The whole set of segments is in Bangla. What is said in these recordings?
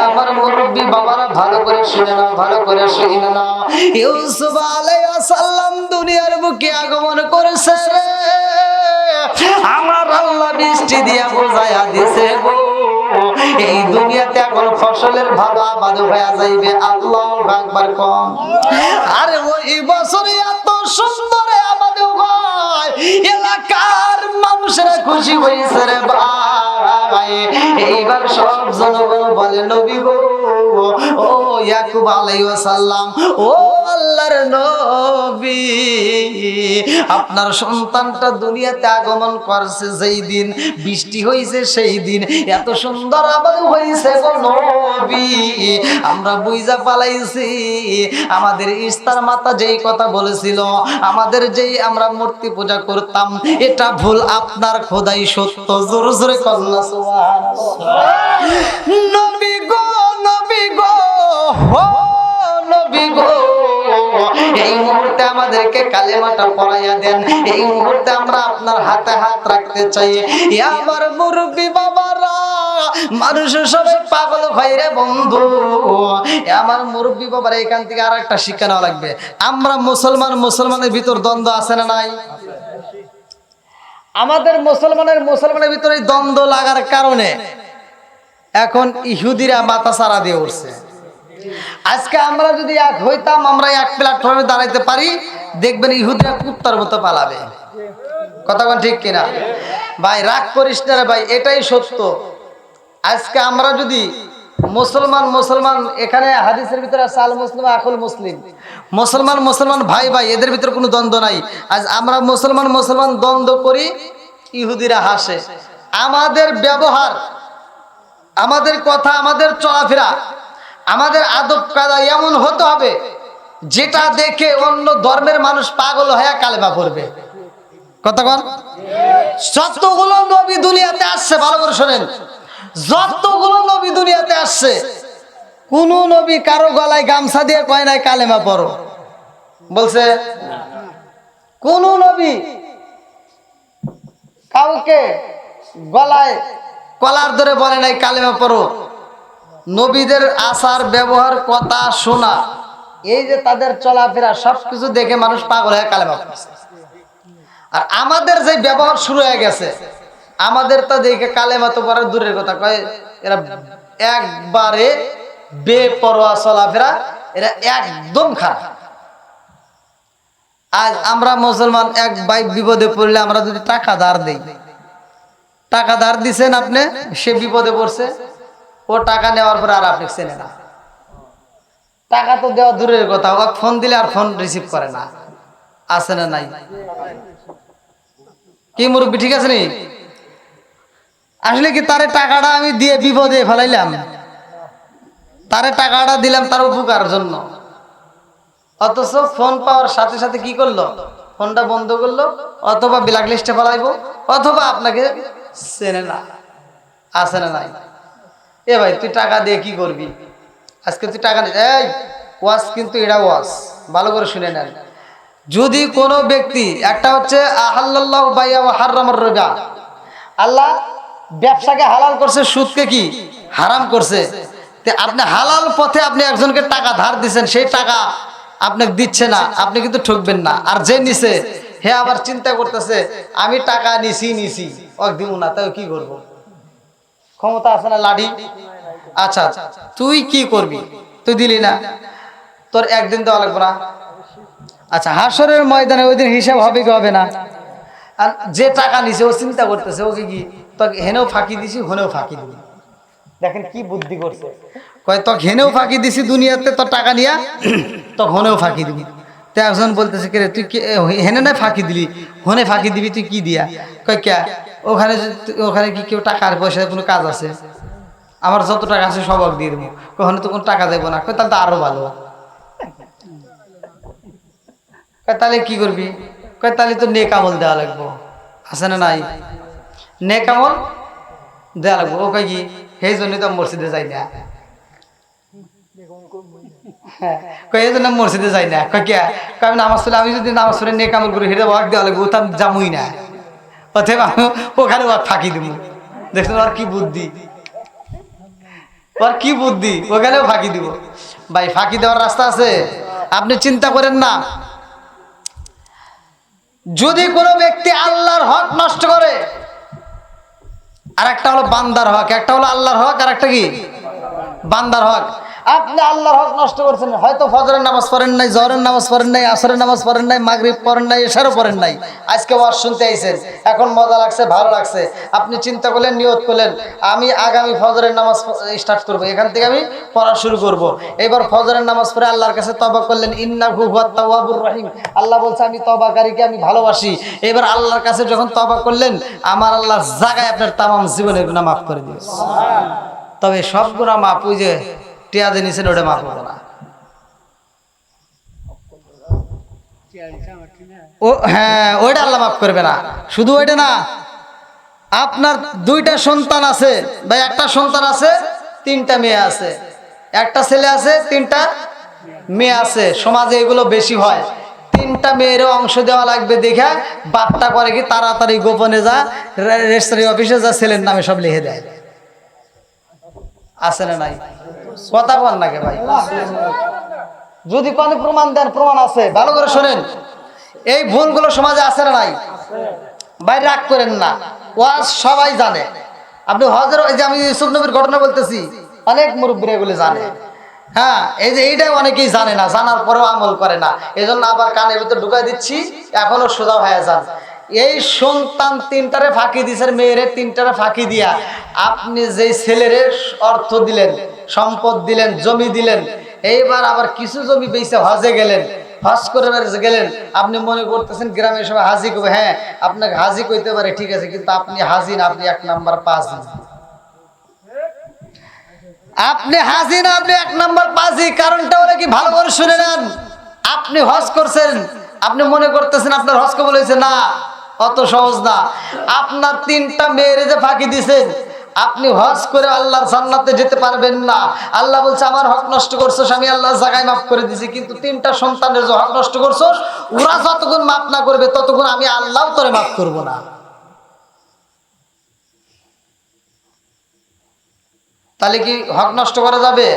আমার মুরব্বী বাবারা ভালো করে শুনে নাও, ভালো করে শুনে নাও। ইউসুফ আলাইহিস সালাম দুনিয়ার বুকে আগমন করেছে রে। আমার আল্লাহ বৃষ্টি দিয়া বোঝায়া দিছে গো, এই দুনিয়াতে এখন ফসলের ভালো আবাদ হয়ে যাইবে। আল্লাহু আকবার কম। আরে ওই বছরে এত সুন্দর আবাদ হয়, এলাকার মানুষেরা খুশি হয়েছে রে ভাই। এইবার সব জনগণ বলে নবী গো, ও ইয়াকুব আলাইহিস সালাম, ও আল্লাহর নবী, আপনার সন্তানটা দুনিয়াতে আগমন করছে যেই দিন, বৃষ্টি হয়েছে সেই দিন, এত সুন্দর আবাদ হয়েছে গো নবী, আমরা বুঝা পালাইছি আমাদের ইস্তার মাতা যেই কথা বলেছিল, আমাদের যেই আমরা মূর্তি পূজা করতাম, এটা ভুল, আপনার খোদাই সত্য। জোরে জোরে কল্লা সুবহানাল্লাহ। নবী গো, নবী গো, ও নবী গো, এই মুহূর্তে আমাদেরকে কালেমাটা পড়াইয়া দেন। এই মুহূর্তে আমরা আপনার হাতে হাত রাখতে চাই। আমার মুরব্বী বাবারা, মানুষের সবাই পাগল হয় রে বন্ধু। আমার মুরব্বী বাবারা, এখান থেকে আর একটা শিক্ষা নেওয়া লাগবে। আমরা মুসলমানের ভিতর দ্বন্দ্ব আছে না নাই? আমাদের মুসলমানের ভিতরে দ্বন্দ্ব লাগার কারণে এখন ইহুদিরা মাথা সারা দিয়ে উঠছে। আজকে আমরা যদি এক হইতাম, আমরা এক প্ল্যাটফর্মে দাঁড়াইতে পারি, দেখবেন ইহুদিরা কুত্তার মতো পালাবে। কথা বল ঠিক কিনা ভাই? রাগ করিস না রে ভাই, এটাই সত্য। আজকে আমরা যদি মুসলমান এখানে হাদিসের ভিতরে আছে আল মুসলিম আকুল মুসলিম, মুসলমান ভাই ভাই, এদের ভিতরে কোনো দ্বন্দ্ব নাই। আজ আমরা মুসলমান দ্বন্দ্ব করি, ইহুদিরা হাসে। আমাদের ব্যবহার, আমাদের কথা, আমাদের চলাফেরা, আমাদের আদব কায়দা এমন হতে হবে যেটা দেখে অন্য ধর্মের মানুষ পাগল হয়ে কালেমা পড়বে। কথা বল। যতগুলো নবী দুনিয়াতে আসছে, ভালো করে শোনেন, যতগুলো নবী দুনিয়াতে আসছে, কোন নবী কারো গলায় গামছা দিয়ে কয় নাই কালেমা পড়ো, বলছে? কোন নবী কাউকে গলায় কলার ধরে বলে নাই কালেমা পড়ো। নবীদের আচার ব্যবহার, কথা শোনা, এই যে তাদের চলাফেরা, সবকিছু দেখে মানুষ পাগল হয়ে কালেমা পড়ছে। আর আমাদের যে ব্যবহার শুরু হয়ে গেছে, আমাদের তা দেখে কালেমা তো পড়ার দূরের কথা, কয় এরা একবারে বেপরোয়া চলাফেরা, এরা একদম খারাপ। আজ আমরা মুসলমান এক ভাই বিপদে পড়লে আমরা যদি টাকা ধার দেই, টাকা ধার দিছেন আপনি, সে বিপদে পড়ছে, ও টাকা নেওয়ার পর আর আপনি চেনে না। টাকা তো দেওয়া দূরের কথা, ও ফোন দিলে আর ফোন রিসিভ করে না। আছে না নাই? কি মুরব্বী ঠিক আছে নি? আসলে কি তারে টাকাটা আমি দিয়ে বিপদে ফেলাইলাম? তারে টাকাটা দিলাম তার উপকার জন্য, অথচ ফোন পাওয়ার সাথে সাথে কি করলো? ফোনটা বন্ধ করলো, অথবা ব্ল্যাক লিস্টে ফেলাইবো, অথবা আপনাকে চেনে না। আছে না নাই? এ ভাই, তুই টাকা দিয়ে কি করবি? আজকে তুই টাকা নিস, এই ওয়াজ কিন্তু এটা ওয়াজ, ভালো করে শুনে নেন। যদি কোনো ব্যক্তি, একটা হচ্ছে আহাল্লাল্লাহু বাইয়া ওয়া হারামার রিবা, আল্লাহ ব্যবসাকে হালাল করছে, সুদকে কি হারাম করছে। তে আপনি হালাল পথে আপনি একজনকে টাকা ধার দিচ্ছেন, সেই টাকা আপনাকে দিচ্ছে না, আপনি কিন্তু ঠকবেন না। আর যে নিছে, হে আবার চিন্তা করতেছে আমি টাকা নিছি ও দিব না, তাই কি করবো? ক্ষমতা আছে না লাঠি? আচ্ছা, তুই কি করবি? তুই দিলি না, তোর একদিন দেওয়া লাগবে না? আচ্ছা, হাসরের ময়দানে ওই দিন হিসাব হবে কি হবে না? আর যে টাকা নিছে ও চিন্তা করতেছে, ওকে কি তোকে হেনেও ফাঁকি দিছি, হনেও ফাঁকি দিবি। দেখেন কি বুদ্ধি করছে, কয় তোকে হেনেও ফাঁকি দিছি দুনিয়াতে, তোর টাকা নিয়া তোকে হনেও ফাঁকি দিবি। তো একজন বলতেছে, কে রে তুই হেনে না ফাঁকি দিলি, হনে ফাঁকি দিবি তুই কি দিয়া? কয় কে? ওখানে কি কেউ টাকার পয়সা কোনো কাজ আছে? আমার যত টাকা আছে সব দিয়ে দেবো। ওখানে তো কোনো টাকা দেবো না। কয় তাহলে তো আরো ভালো। কয় তাহলে কি করবি? কয় তাহলে তো নেক আমল দেওয়া লাগবো। আছে না নাই? নেক আমল দেওয়া লাগবো। ও কয় কি? সেই জন্যই তো মসজিদে যাই না। কয় এই জন্য মসজিদে যাই না। কয় কে? আমি নামাজ পড়লে, আমি যদি নামাজ পড়ে নেক আমল করি, সেটা ওয়াক দেওয়া লাগবো, তা জামুই না, অথবা আমি ওখানে ওয়াক ফাঁকি দেবো। দেখছেন ওর কি বুদ্ধি, ওর কি বুদ্ধি, ওখানেও ফাঁকি দিব। ভাই ফাঁকি দেওয়ার রাস্তা আছে? আপনি চিন্তা করেন না। যদি কোনো ব্যক্তি আল্লাহর হক নষ্ট করে, আর একটা হলো বান্দার হক, একটা হলো আল্লাহর হক আর একটা কি বান্দার হক। আপনি আল্লাহর হক নষ্ট করছেন, হয়তো ফজরের নামাজ পড়েন নাই, জোহরের নামাজ পড়েন নাই, আসরের নামাজ পড়েন নাই, মাগরিব পড়েন নাই, এশারও পড়েন নাই, আজকে ওয়াজ শুনতে আইছেন, এখন মজা লাগছে, ভালো লাগছে, আপনি চিন্তা করলেন, নিয়ত করলেন আমি আগামী ফজরের নামাজ স্টার্ট করব, এখান থেকে আমি পড়া শুরু করব। এবার ফজরের নামাজ পড়ে আল্লাহর কাছে তওবা করলেন, ইন্নাহু হুয়াত তাওয়াবুর রহিম, আল্লাহ বলছে আমি তওবাকারীকে আমি ভালোবাসি। এবার আল্লাহর কাছে যখন তওবা করলেন, আমার আল্লাহ জায়গায় আপনার তামাম জীবনের গুনাহ মাফ করে দিবেন। তবে সব গুনাহ মাফ, ওই যে টিয়া যে নিছেন ওটা মাফ হবে না। ও হ্যাঁ, ওইটা আল্লাহ মাফ করবে না। শুধু ওইটা না, আপনার দুইটা সন্তান আছে বা একটা সন্তান আছে, তিনটা মেয়ে আছে, একটা ছেলে আছে, তিনটা মেয়ে আছে, সমাজে এগুলো বেশি হয়। তিনটা মেয়েরও অংশ দেওয়া লাগবে দেখা বাপটা করে কি তাড়াতাড়ি গোপনে যা রেজিস্ট্রি অফিসে যা ছেলের নামে সব লিখে দেয়। আছে না নাই? কথা বল নাকি ভাই? যদি কোনো প্রমাণ দেন, প্রমাণ আছে, ভালো করে শোনেন। এই ভুলগুলো সমাজে আছে না নাই? ভাই রাগ করেন না, ওয়াজ সবাই জানে। আপনি হজের, এই যে আমি ইউসুফ নবীর ঘটনা বলতেছি, অনেক মুরব্বীরা এগুলো জানে। হ্যাঁ, এই যে এইটাই অনেকেই জানে না, জানার পরেও আমল করে না, এই জন্য আবার কানের ভিতর ঢুকাই দিচ্ছি, এখনো সোজা হয়ে যান। এই সন্তান তিনটারে ফাঁকি দিয়েছেন, মেয়েরে তিনটারে ফাঁকি দিয়া আপনি যেই ছেলেরে অর্থ দিলেন, সম্পদ দিলেন, জমি দিলেন, এইবার আবার কিছু জমি বেচে হজে গেলেন, হজ করে গেলেন, আপনি মনে করতেছেন গ্রামের সবাই হাজি করবে। হ্যাঁ, আপনাকে হাজি কইতে পারে, ঠিক আছে, কিন্তু আপনি হাজি না, আপনি 1 নাম্বার পাজি। আপনি হাজি না, আপনি 1 নাম্বার পাজি। কারণটা হলো কি, ভালো করে শুনে নেন। আপনি হজ করছেন, আপনি মনে করতেছেন আপনার হজ কবুল হয়েছে, না, অত সহজ না। আপনার তিনটা মেয়েরে যে ফাঁকি দিছেন, আপনি হজ করে আল্লাহর জান্নাতে যেতে পারবেন না। আল্লাহ বলছে আমার হক নষ্ট করছস, আমি আল্লাহর জায়গায় মাফ করে দিছি, কিন্তু তিনটা সন্তানের যে হক নষ্ট করছস, ওরা যতক্ষণ মাফ না করবে ততক্ষণ আমি আল্লাহও তোরে মাফ করব না। তাহলে কি হক নষ্ট করা যাবে?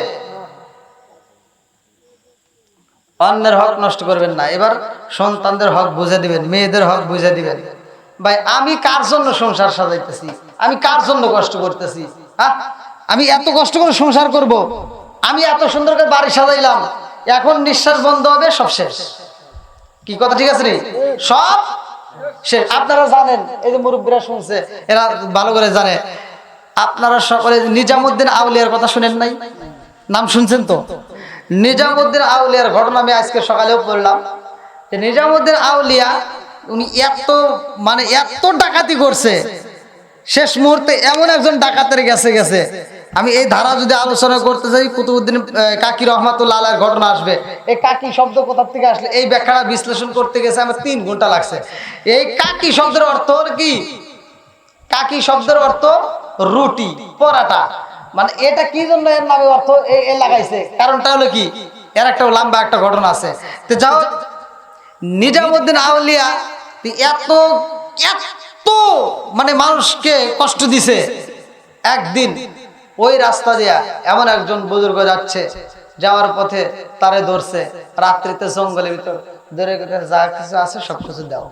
অন্যের হক নষ্ট করবেন না। এবার সন্তানদের হক বুঝে দিবেন, মেয়েদের হক বুঝে দিবেন। ভাই আমি কার জন্য সংসার সাজাইতেছি, আমি কার জন্য কষ্ট করতেছি? হ্যাঁ, আমি এত কষ্ট করে সংসার করব, আমি এত সুন্দর করে বাড়ি সাজাইলাম, এখন নিঃশ্বাস বন্ধ হবে, সব শেষ। কি কথা ঠিক আছে রে? সব শেষ। আপনারা জানেন, এই যে মুরব্বীরা শুনছে, এরা ভালো করে জানে। আপনারা সকলে নিজামুদ্দিন আউলিয়ার কথা শুনেন নাই? নাম শুনছেন তো? নিজামুদ্দিন আউলিয়ার ঘটনা আমি আজকে সকালেও পড়লাম। নিজামুদ্দিন আউলিয়া উনি এত ডাকাতি করছে, শেষ মুহূর্তে এমন একজন ডাকাতের গেছে। আমি এই ধারা যদি আলোচনা করতে যাই, কুতুবউদ্দিন কাকি রহমাতুল্লাহ আলাইহির ঘটনা আসবে। এই কাকি শব্দ কোথা থেকে আসলে, এই ব্যাখ্যাটা বিশ্লেষণ করতে গেছে আমার 3 ঘন্টা লাগছে। এই কাকি শব্দের অর্থ কি? কাকি শব্দের অর্থ রুটি, পরাটা। মানে এটা কি জন্য এর নামে অর্থ এ লাগাইছে, কারণটা হলো কি, এর একটা লম্বা একটা ঘটনা আছে। তো যাও, নিজামুদ্দিন আউলিয়া এত মানুষকে কষ্ট দিছে। একদিন ওই রাস্তা দিয়া এমন একজন বুজুর্গ যাচ্ছে, যাওয়ার পথে তারে ধরছে, রাত্রিতে জঙ্গলের ভিতর ধরে যা কিছু আছে সবকিছু দাও।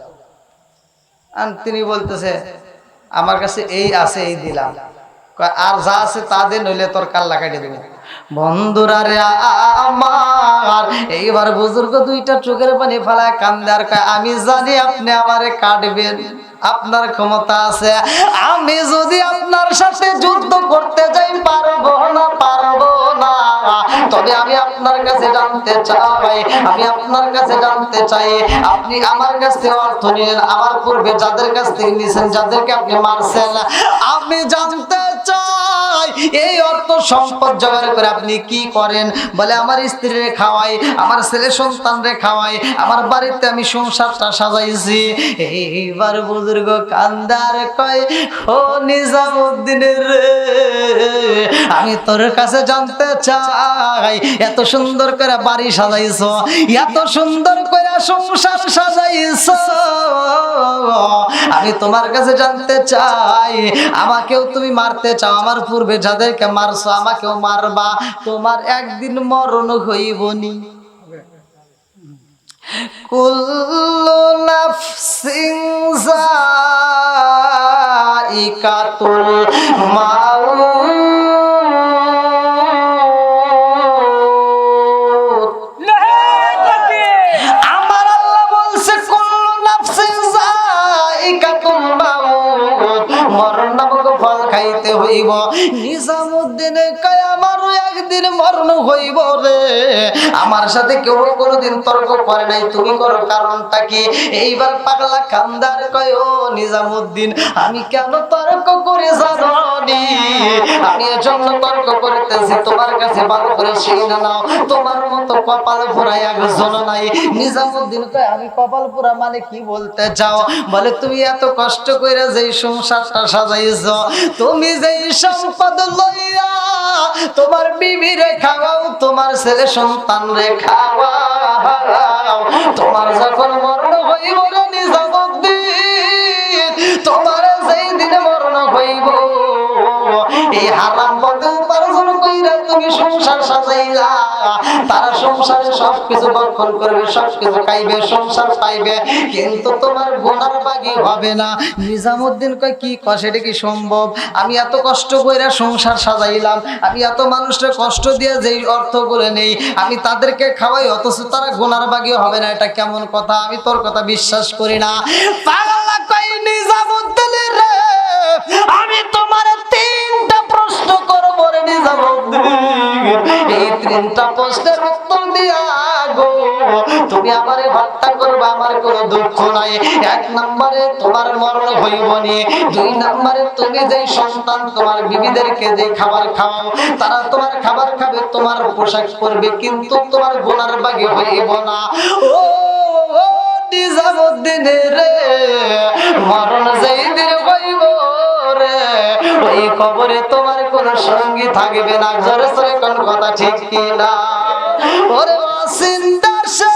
আর তিনি বলতেছে আমার কাছে এই আছে, এই দিলাম, আর যা আছে তা দে, নইলে তোর কাল্লা কাটে দেবো। বন্ধুরা রে আমার, এইবার বুজুর্গ দুইটা চোখের পানি ফেলায় কান্দে আর কয় আমি জানি আপনি আমারে কাটবেন, আপনার ক্ষমতা আছে, আমি যদি আপনার সাথে যুদ্ধ করতে যাই পারবো না, তবে আমি আপনার কাছে জানতে চাই, আপনি আমার কাছ থেকে অর্থ নিলেন, আমার পূর্বে যাদের কাছ থেকে নিয়েছেন, যাদেরকে আপনি মারছেন, আমি জানতে চাই এই অর্থ সম্পদ জোগাড় করে আপনি কি করেন? বলে আমার স্ত্রীরে খাওয়াই, আমার ছেলে সন্তানরে খাওয়াই, আমার বাড়িতে আমি সংসারটা সাজাইছি। এইবার বুজুর্গ কান্দার কয়, ও নিজামুদ্দিনের রে, আমি তোর কাছে জানতে চাই, এত সুন্দর করে বাড়ি সাজাইছো, এত সুন্দর করে সংসার সাজাইছো, আমি তোমার কাছে জানতে চাই, আমাকেও তুমি মারতে চাও, আমার পূর্বে যাদেরকে মারছো আমাকেও মারবা, তোমার একদিন মরণ হইবনি। কুল্লু নাফসিন যায়িকাতুল মাউত। আমার আল্লাহ বলছে কুল্লু নাফসিন যায়িকাতুল মাউত, মরণ নামক ফল খাইতে হইব। নিজামুদ্দিনে কয় আমারও একদিন মরণ হইব রে। আমার সাথে কেউ কোনোদিন তর্ক করে নাই, তুমি করো, কারণটা কি? এইবার পাগলা খানদার কয় ও নিজামুদ্দিন, আমি কেন তর্ক করে জানো নি? আমি এজন্য তর্ক করতেছি তোমার কাছে ভালো করে শুনে নাও, তোমার মতো কপাল পোড়া একজন নাই। নিজামুদ্দিন কয় আমি কপাল পোড়া মানে কি বলতে চাও? বলে তুমি এত কষ্ট করে যেই সংসারটা সাজাইছো, তুমি যেই সম্পদ লইয়া তোমার বিবি রে খাওয়াও, তোমার ছেলে সন্তান রে খাওয়াও, তোমার যখন মরণ হইব রে নিজামুদ্দিন, তোমার যেই দিনে মরণ হইব, এই হারাম পথে উপার্জন কইরা তুমি সংসার সাজাইলা, তারা সংসারে সবকিছু ভক্ষণ করবে, সবকিছু খাইবে, সংসার পাইবে, কিন্তু তোমার গুনার বাগি হবে না। নিজামুদ্দিন কয় কি কয় সেটা কি সম্ভব? আমি এত কষ্ট কইরা সংসার সাজাইলাম, আমি এত মানুষের কষ্ট দিয়ে যেই অর্থ করে নেই, আমি তাদেরকে খাওয়াই, অথচ তারা গুনার বাগি হবে না, এটা কেমন কথা? আমি তোর কথা বিশ্বাস করি না। পাগলা কয় নিজামুদ্দিন রে, আমি তোমার তিনটা প্রশ্ন করবো রে নিজামুদ্দিন, এই তিনটা প্রশ্নের উত্তর দিয়া গো তুমি আমারে হত্যা করবে, আমার কোনো দুঃখ নাই। এক নম্বরে তোমার মরণ হইব নি, দুই নম্বরে তুমি যেই সন্তান তোমার বিবিদেরকে যে খাবার খাওয়াও, তারা তোমার খাবার খাবে, তোমার পোশাক পরবে, কিন্তু তোমার গুনার বাগি হইব না। ও নিজামুদ্দিন রে, মরণ যেই দিন হইব রে, ওই কবরে তোমার কোনো সঙ্গী থাকবে না। জোরে জোরে কোন কথা ঠিক কিনা? ওরে বাসিন্দার সে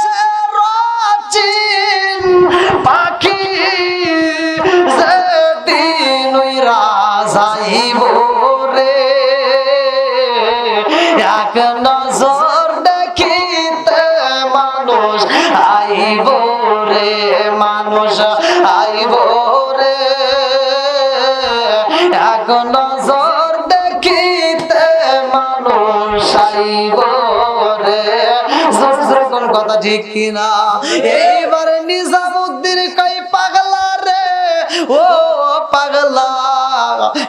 রাচিন পাখি যেদিন ওই রাজাইব রে, এক নজর দেখিতে মানুষ আইব রে, মানুষ আইব রে, এক নজর দেখিতে মানুষ আইব রে। কোন কথা ঠিক কিনা? এইবারে নিজামুদ্দিন কই পাগলা রে, ও পাগলা,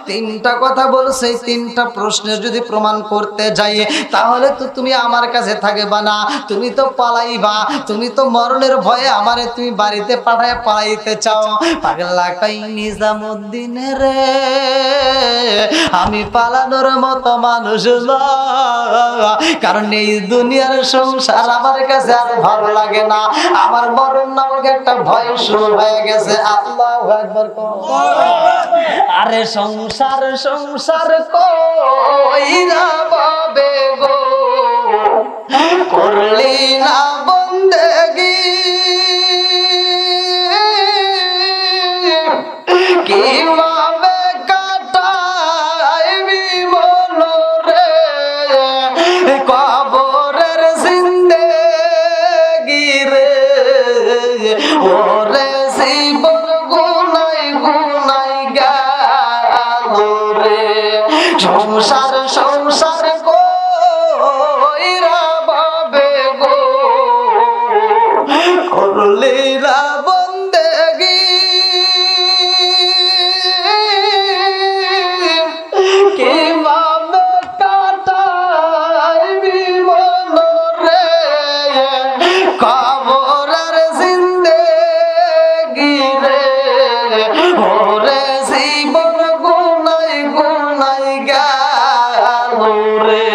তিনটা কথা বলছে, তিনটা প্রশ্নের যদি প্রমাণ করতে যাই, তাহলে তো তুমি আমার কাছে থাকবা না, তুমি তো পালাইবা, তুমি তো মরণের ভয়ে আমারে তুমি বাড়িতে পাঠায় পালাইতে চাও। পাগলা কই নিজামুদ্দিন রে, আমি পালানোর মতো মানুষ না, কারণ এই দুনিয়ার সংসার আমার কাছে আর ভালো লাগে না, আমার মরণ নামক একটা ভয় শুরু হয়ে গেছে। আল্লাহু আকবার। আরে সংসার সংসার কইরা বাবে গো, করলি না বন্দেগি, কিভাবে কাটাইবি মনরে, কবরের জিন্দেগি রে, ওরে জীবন গুনাই গুনাই গেল রে, সংসার সংসার কইরা বাবে গো, করলি না বন্দেগি, কিভাবে কাটাইবি মনরে, কবরের জিন্দেগি রে, ওরে জীবন গুনাই গুনাই গেল রে।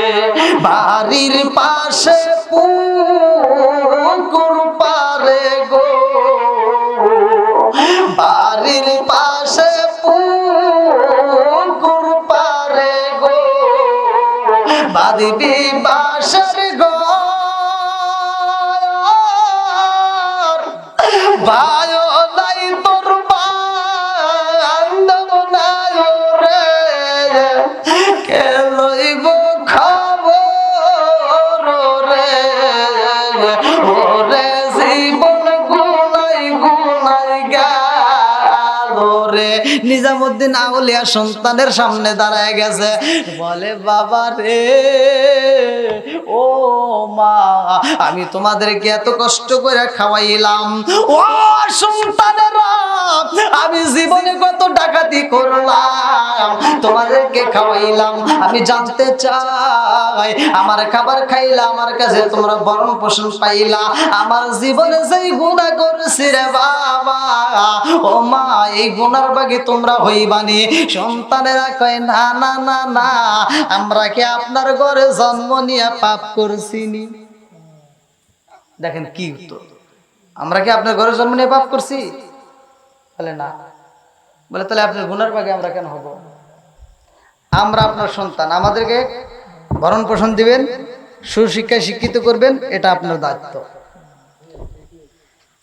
বাড়ির পাশে পুকুর পারে গো, বাড়ির পাশে পুকুর পারে গো, বাঁধবি বাঁশের ঘর, ভাইও নাই তোর বান্ধব নাই রে, কে লইব খবর রে, ওরে জীবন গুনাই গুনাই গেল রে। নিজামুদ্দিন আউলিয়া সন্তানের সামনে দাঁড়ায় গেছে, বলে বাবা রে, ও মা, আমি তোমাদেরকে এত কষ্ট করে খাওয়াইলাম, ও সন্তানেরা, আমি জীবনে কত ডাকাতি করলাম, তোমাদেরকে খাওয়াইলাম, আমি জানতে চাই আমার খাবার খাইলা, আমার কাছে তোমরা ভরণ পোষণ পাইলা, আমার জীবনে যেই গুনাহ করছি রে বাবা, ও মা, এই গুনার বাগে তোমরা হইবানি। সন্তানেরা কয় না না না না, আমরা কি আপনার ঘরে জন্ম নিয়ে পাপ করছি নি? দেখেন কি উত্তর, আমরা কি আপনার ঘরে জন্ম নিয়ে পাপ করছি? বলে না। বলে তাহলে আপনার গুনার বাগে আমরা কেন হব? আমরা আপনার সন্তান, আমাদেরকে ভরণ পোষণ দিবেন, সুশিক্ষায় শিক্ষিত করবেন, এটা আপনার দায়িত্ব।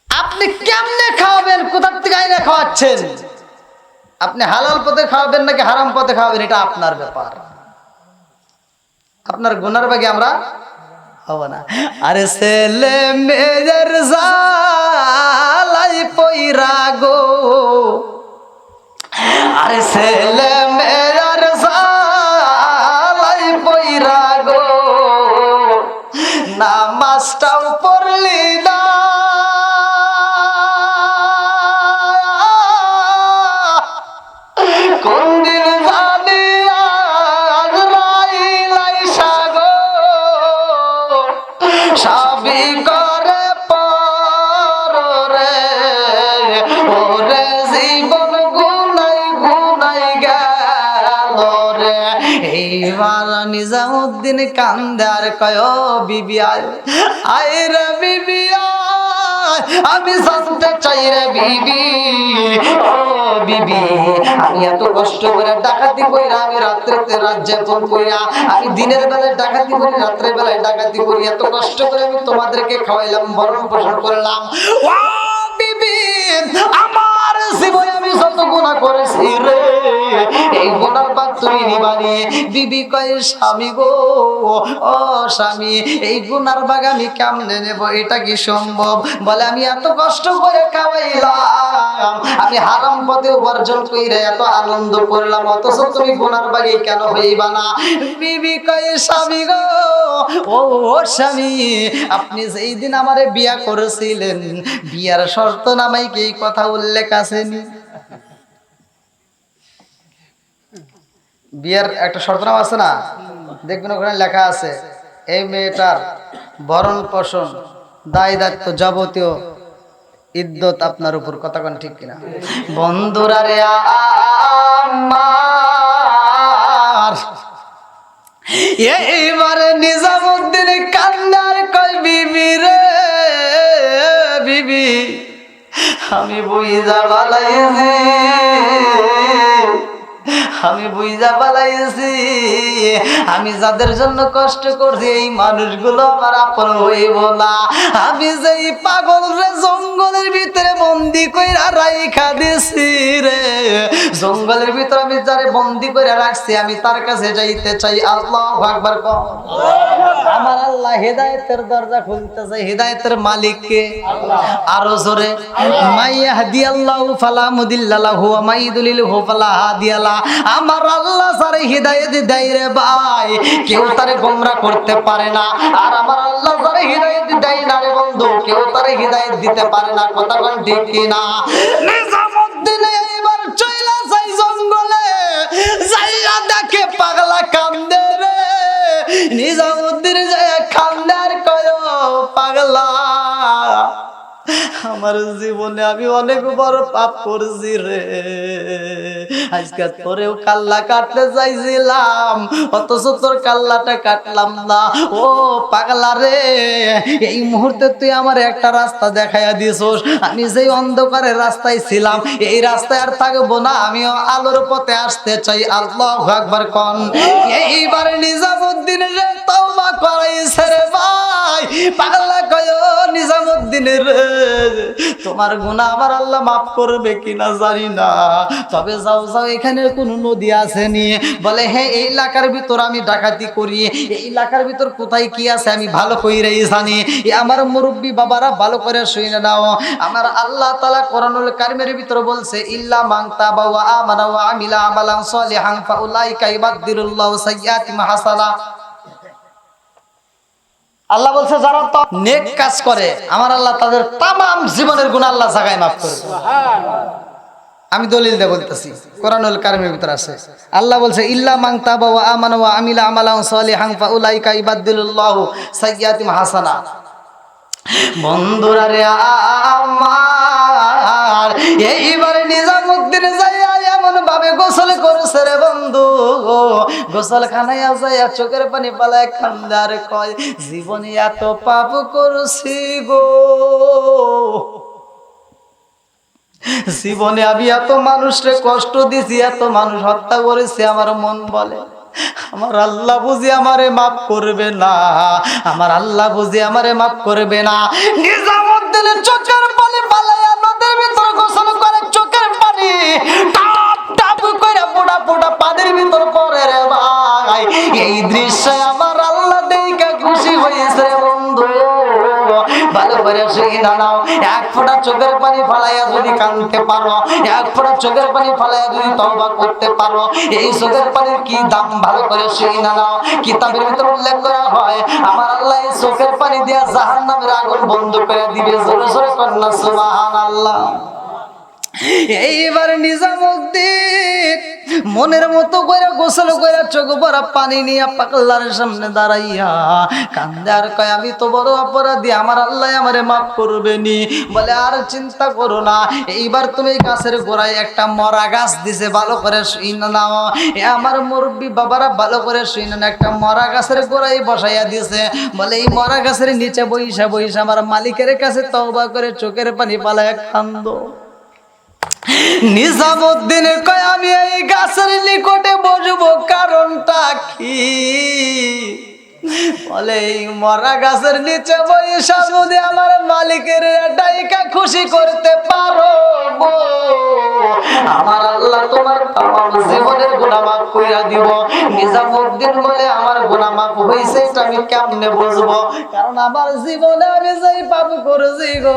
আপনি কেমনে খাওয়াবেন, কোথা থেকে আইনে খাওয়াচ্ছেন, আপনি হালাল পথে খাওয়াবেন নাকি হারাম পথে খাওয়াবেন, এটা আপনার ব্যাপার। আপনার গুনার বাগে আমরা হব না। আরে ছেলে মেয়ের জালাই পইরা গো, আরে ছেলে মেয়ের জালাই পইরা গো, নামাজটাও পড়লি না, কোন দিন জানি আজরাইল আইসা গো, সবই করে পর রে, ওরে জীবন গুনাই গুনাই গেল রে। এইবার নিজামুদ্দিন কান্দে আর কয়, ও বিবি আয়, আয় রে বিবি আয়, আমি জানতে চাই রে বিবি, ও বিবি, আমি এত কষ্ট করে ডাকাতি কইরা, আমি রাত্রেতে রাত যাপন কইরা, আমি দিনের বেলায় ডাকাতি করি, রাত্রের বেলায় ডাকাতি করি, এত কষ্ট করে আমি তোমাদেরকে খাওয়াইলাম, ভরণ পোষণ করলাম, ও বিবি, আমার জীবনে আমি যত গুনাহ করেছি রে, এই গুনার ভাগ তুমি নিবানি। বিবি কয়, স্বামী গো, ও স্বামী, এই গুনার ভাগ আমি কেমনে নেব, এটা কি সম্ভব? বলে আমি এত কষ্ট করে খাওয়াইলাম, আমি হারাম পথে উপার্জন কইরা এত আনন্দ করলাম, অথচ তুমি গুনার ভাগে কেন হইবা না? বিবি কয়, স্বামী গো, ও স্বামী, আপনি যেই দিন আমারে বিয়া করেছিলেন, বিয়ার শর্ত নামাই কি এই কথা উল্লেখ আসেনি? বিয়ের একটা শর্তনামা আছে না, দেখবেন ওখানে লেখা আছে, এই মেয়েটার ভরণ পোষণ দায় দায়িত্ব যাবতীয় ইদ্যত আপনার উপর। কথা কোন ঠিক কিনা? বন্ধুরা রে আমার, এইবারে নিজামুদ্দিন কান্নার কয়, বিবি রে বিবি, আমি বুঝা বালাইছি, আমি বুঝা পালাইছি, আমি যাদের জন্য কষ্ট করছি এই মানুষগুলো আমার আপন হইব না। আমি যেই পাগল রে জঙ্গলের ভিতরে বন্দি কইরা রাইখা দিছি রে, জঙ্গলের ভিতরে আমি যারে বন্দি করে রাখছি, আমি তার কাছে যাইতে চাই। আল্লাহু আকবার কও। আমার আল্লাহ হেদায়েতের দরজা খুলতে চাই। হেদায়েতের মালিক কে? আল্লাহ। আরো জোরে, মাইয়াহদিয়াল্লাহু ফালা মুদিল্লা লাহু ওয়া মাইয়ুদ্লিলহু ফালা হাদিয়া লা। আমার আল্লাহ যারে হিদায়াত দেয় রে ভাই, কেউ তারে গোমরাহ করতে পারে না। আর আমার আল্লাহ যারে হিদায়াত দেয় না রে বন্ধু, কেউ তারে হিদায়াত দিতে পারে না। কথা কোন ঠিক কি না? নিজামুদ্দিন এবার চইলা যাই জঙ্গলে, যাইয়া দেখে পাগলা কান্দে রে। নিজামুদ্দিন যায় কান্দে আর কয়, পাগলা, আমার জীবনে আমি অনেক বড় পাপ করছি রে, আজকে তোরেও কাল্লা কাটতে চাইছিলাম, অথচ তোর কাল্লাটা কাটলাম না। ও পাগলা রে, এই মুহূর্তে তুই আমার একটা রাস্তা দেখাইয়া দিছস। আমি যেই অন্ধকারের রাস্তায় ছিলাম, এই রাস্তায় আর থাকবো না, আমিও আলোর পথে আসতে চাই। আল্লাহু আকবার কোন। এইবার নিজামুদ্দিন রে তওবা করাইছে রে ভাই। পাগলা কয় নিজামুদ্দিনের তোমার গুনাহ আমার আল্লাহ মাফ করবে কিনা জানি না, তবে যাও যাও এখানে কোন নদী আসেনি? বলে হ্যাঁ, এই এলাকার ভিতর আমি ডাকাতি করি, এই এলাকার ভিতর কোথায় কি আছে আমি ভালো কইরাই জানি। আমার মুরব্বী বাবারা ভালো করে শুনে নাও, আমার আল্লাহ তাআলা কোরআনুল কারীমের ভিতর বলছে ইল্লা মান তাবা ওয়া আমানা ওয়া আমিলা আমালান সলিহান ফাউলাইকা ইবাদদিলুল্লাহু সাইয়্যাতিহিম হাসানা। আল্লাহ বলছে যারা তো নেক কাজ করে আমার আল্লাহ তাদের তামাম জীবনের গুনাহ আল্লাহ জায়গায় মাফ করে। আমি দলিল দিয়ে বলতেছি, কোরআনুল কারীমের ভিতর আছে। আল্লাহ বলছে ইল্লা মান তাবা ওয়া আমানা ওয়া আমিলা আমালান সলিহান ফাউলাইকা ইবাদদিলুল্লাহু সাইয়্যাতিহিম হাসানা। বন্ধুরা রে আমার, এইবারে নিজামুদ্দিন যাইয়া এমন ভাবে গোসল করছে রে বন্ধু, গোসলখানায় যাইয়া চোখের পানি পালায় কান্দার কয় জীবনে এত পাপ করছি গো, জীবনে আমি এত মানুষকে কষ্ট দিছি, এত মানুষ হত্যা করেছি। আমার মন বলে আমার আল্লাহ বুঝি আমারে মাফ করবে না, আমার আল্লাহ বুঝি আমারে মাফ করবে না। নিজামুদ্দিনের চোখের পানি পালাইয়া নদীর ভিতর গোসল করে, চোখের পানি টাপ টাপ করে পোড়া পোড়া পানির ভিতর পড়ে রে ভাই। এই দৃশ্যে আমার আল্লাহ দেখে খুশি হয়েছে রে বন্ধু, ভালো করে শুই না নাও। এক ফোঁটা চোখের পানি ফালাইয়া যদি কাঁদতে পারো, এক ফোঁটা চোখের পানি ফালাইয়া যদি তওবা করতে পারো, এই চোখের পানির কি দাম ভালো করে শুই না নাও। কিতাবের ভিতর উল্লেখ করা হয় আমার আল্লাহ এই চোখের পানি দিয়া জাহান্নামের আগুন বন্ধ করে দিবে। জোরে জোরে কন্যা সুবহানাল্লাহ। এইবার নিজামুদ্দিন মনের মতো করে গোসল করে চোখ ভরা পানি নিয়ে পাগলার সামনে দাঁড়াইয়া কান্দে আর কয় আমি তো বড় অপরাধী, আমার আল্লাহ আমারে মাফ করবে নি। বলে আর চিন্তা করো না, এইবার তুমি গাছের গোড়ায় একটা মরা গাছ দিছে, ভালো করে শুই না নাও। আমার মুরব্বী বাবারা ভালো করে শুই না, একটা মরা গাছের গোড়ায় বসাইয়া দিছে। বলে এই মরা গাছের নিচে বইসা বইসা আমার মালিকের কাছে তওবা করে চোখের পানি পালায় কান্দো। নিজামুদ্দিন কয় আমি এই গাছের নিকটে বসবো, কারণটা কি? বলে এই মরা গাছের নিচে বসে যদি আমার মালিকের ডাইকা খুশি করতে পারো, আমার আল্লাহ তোমার তামাম জীবনের গুনাহ মাফ কইরা দিব। নিজামুদ্দিন বলে আমার গুনাহ মাফ হইছে এটা আমি কেমনে বুঝবো, কারণ আমার জীবনে আমি যেই পাপ করেছি গো,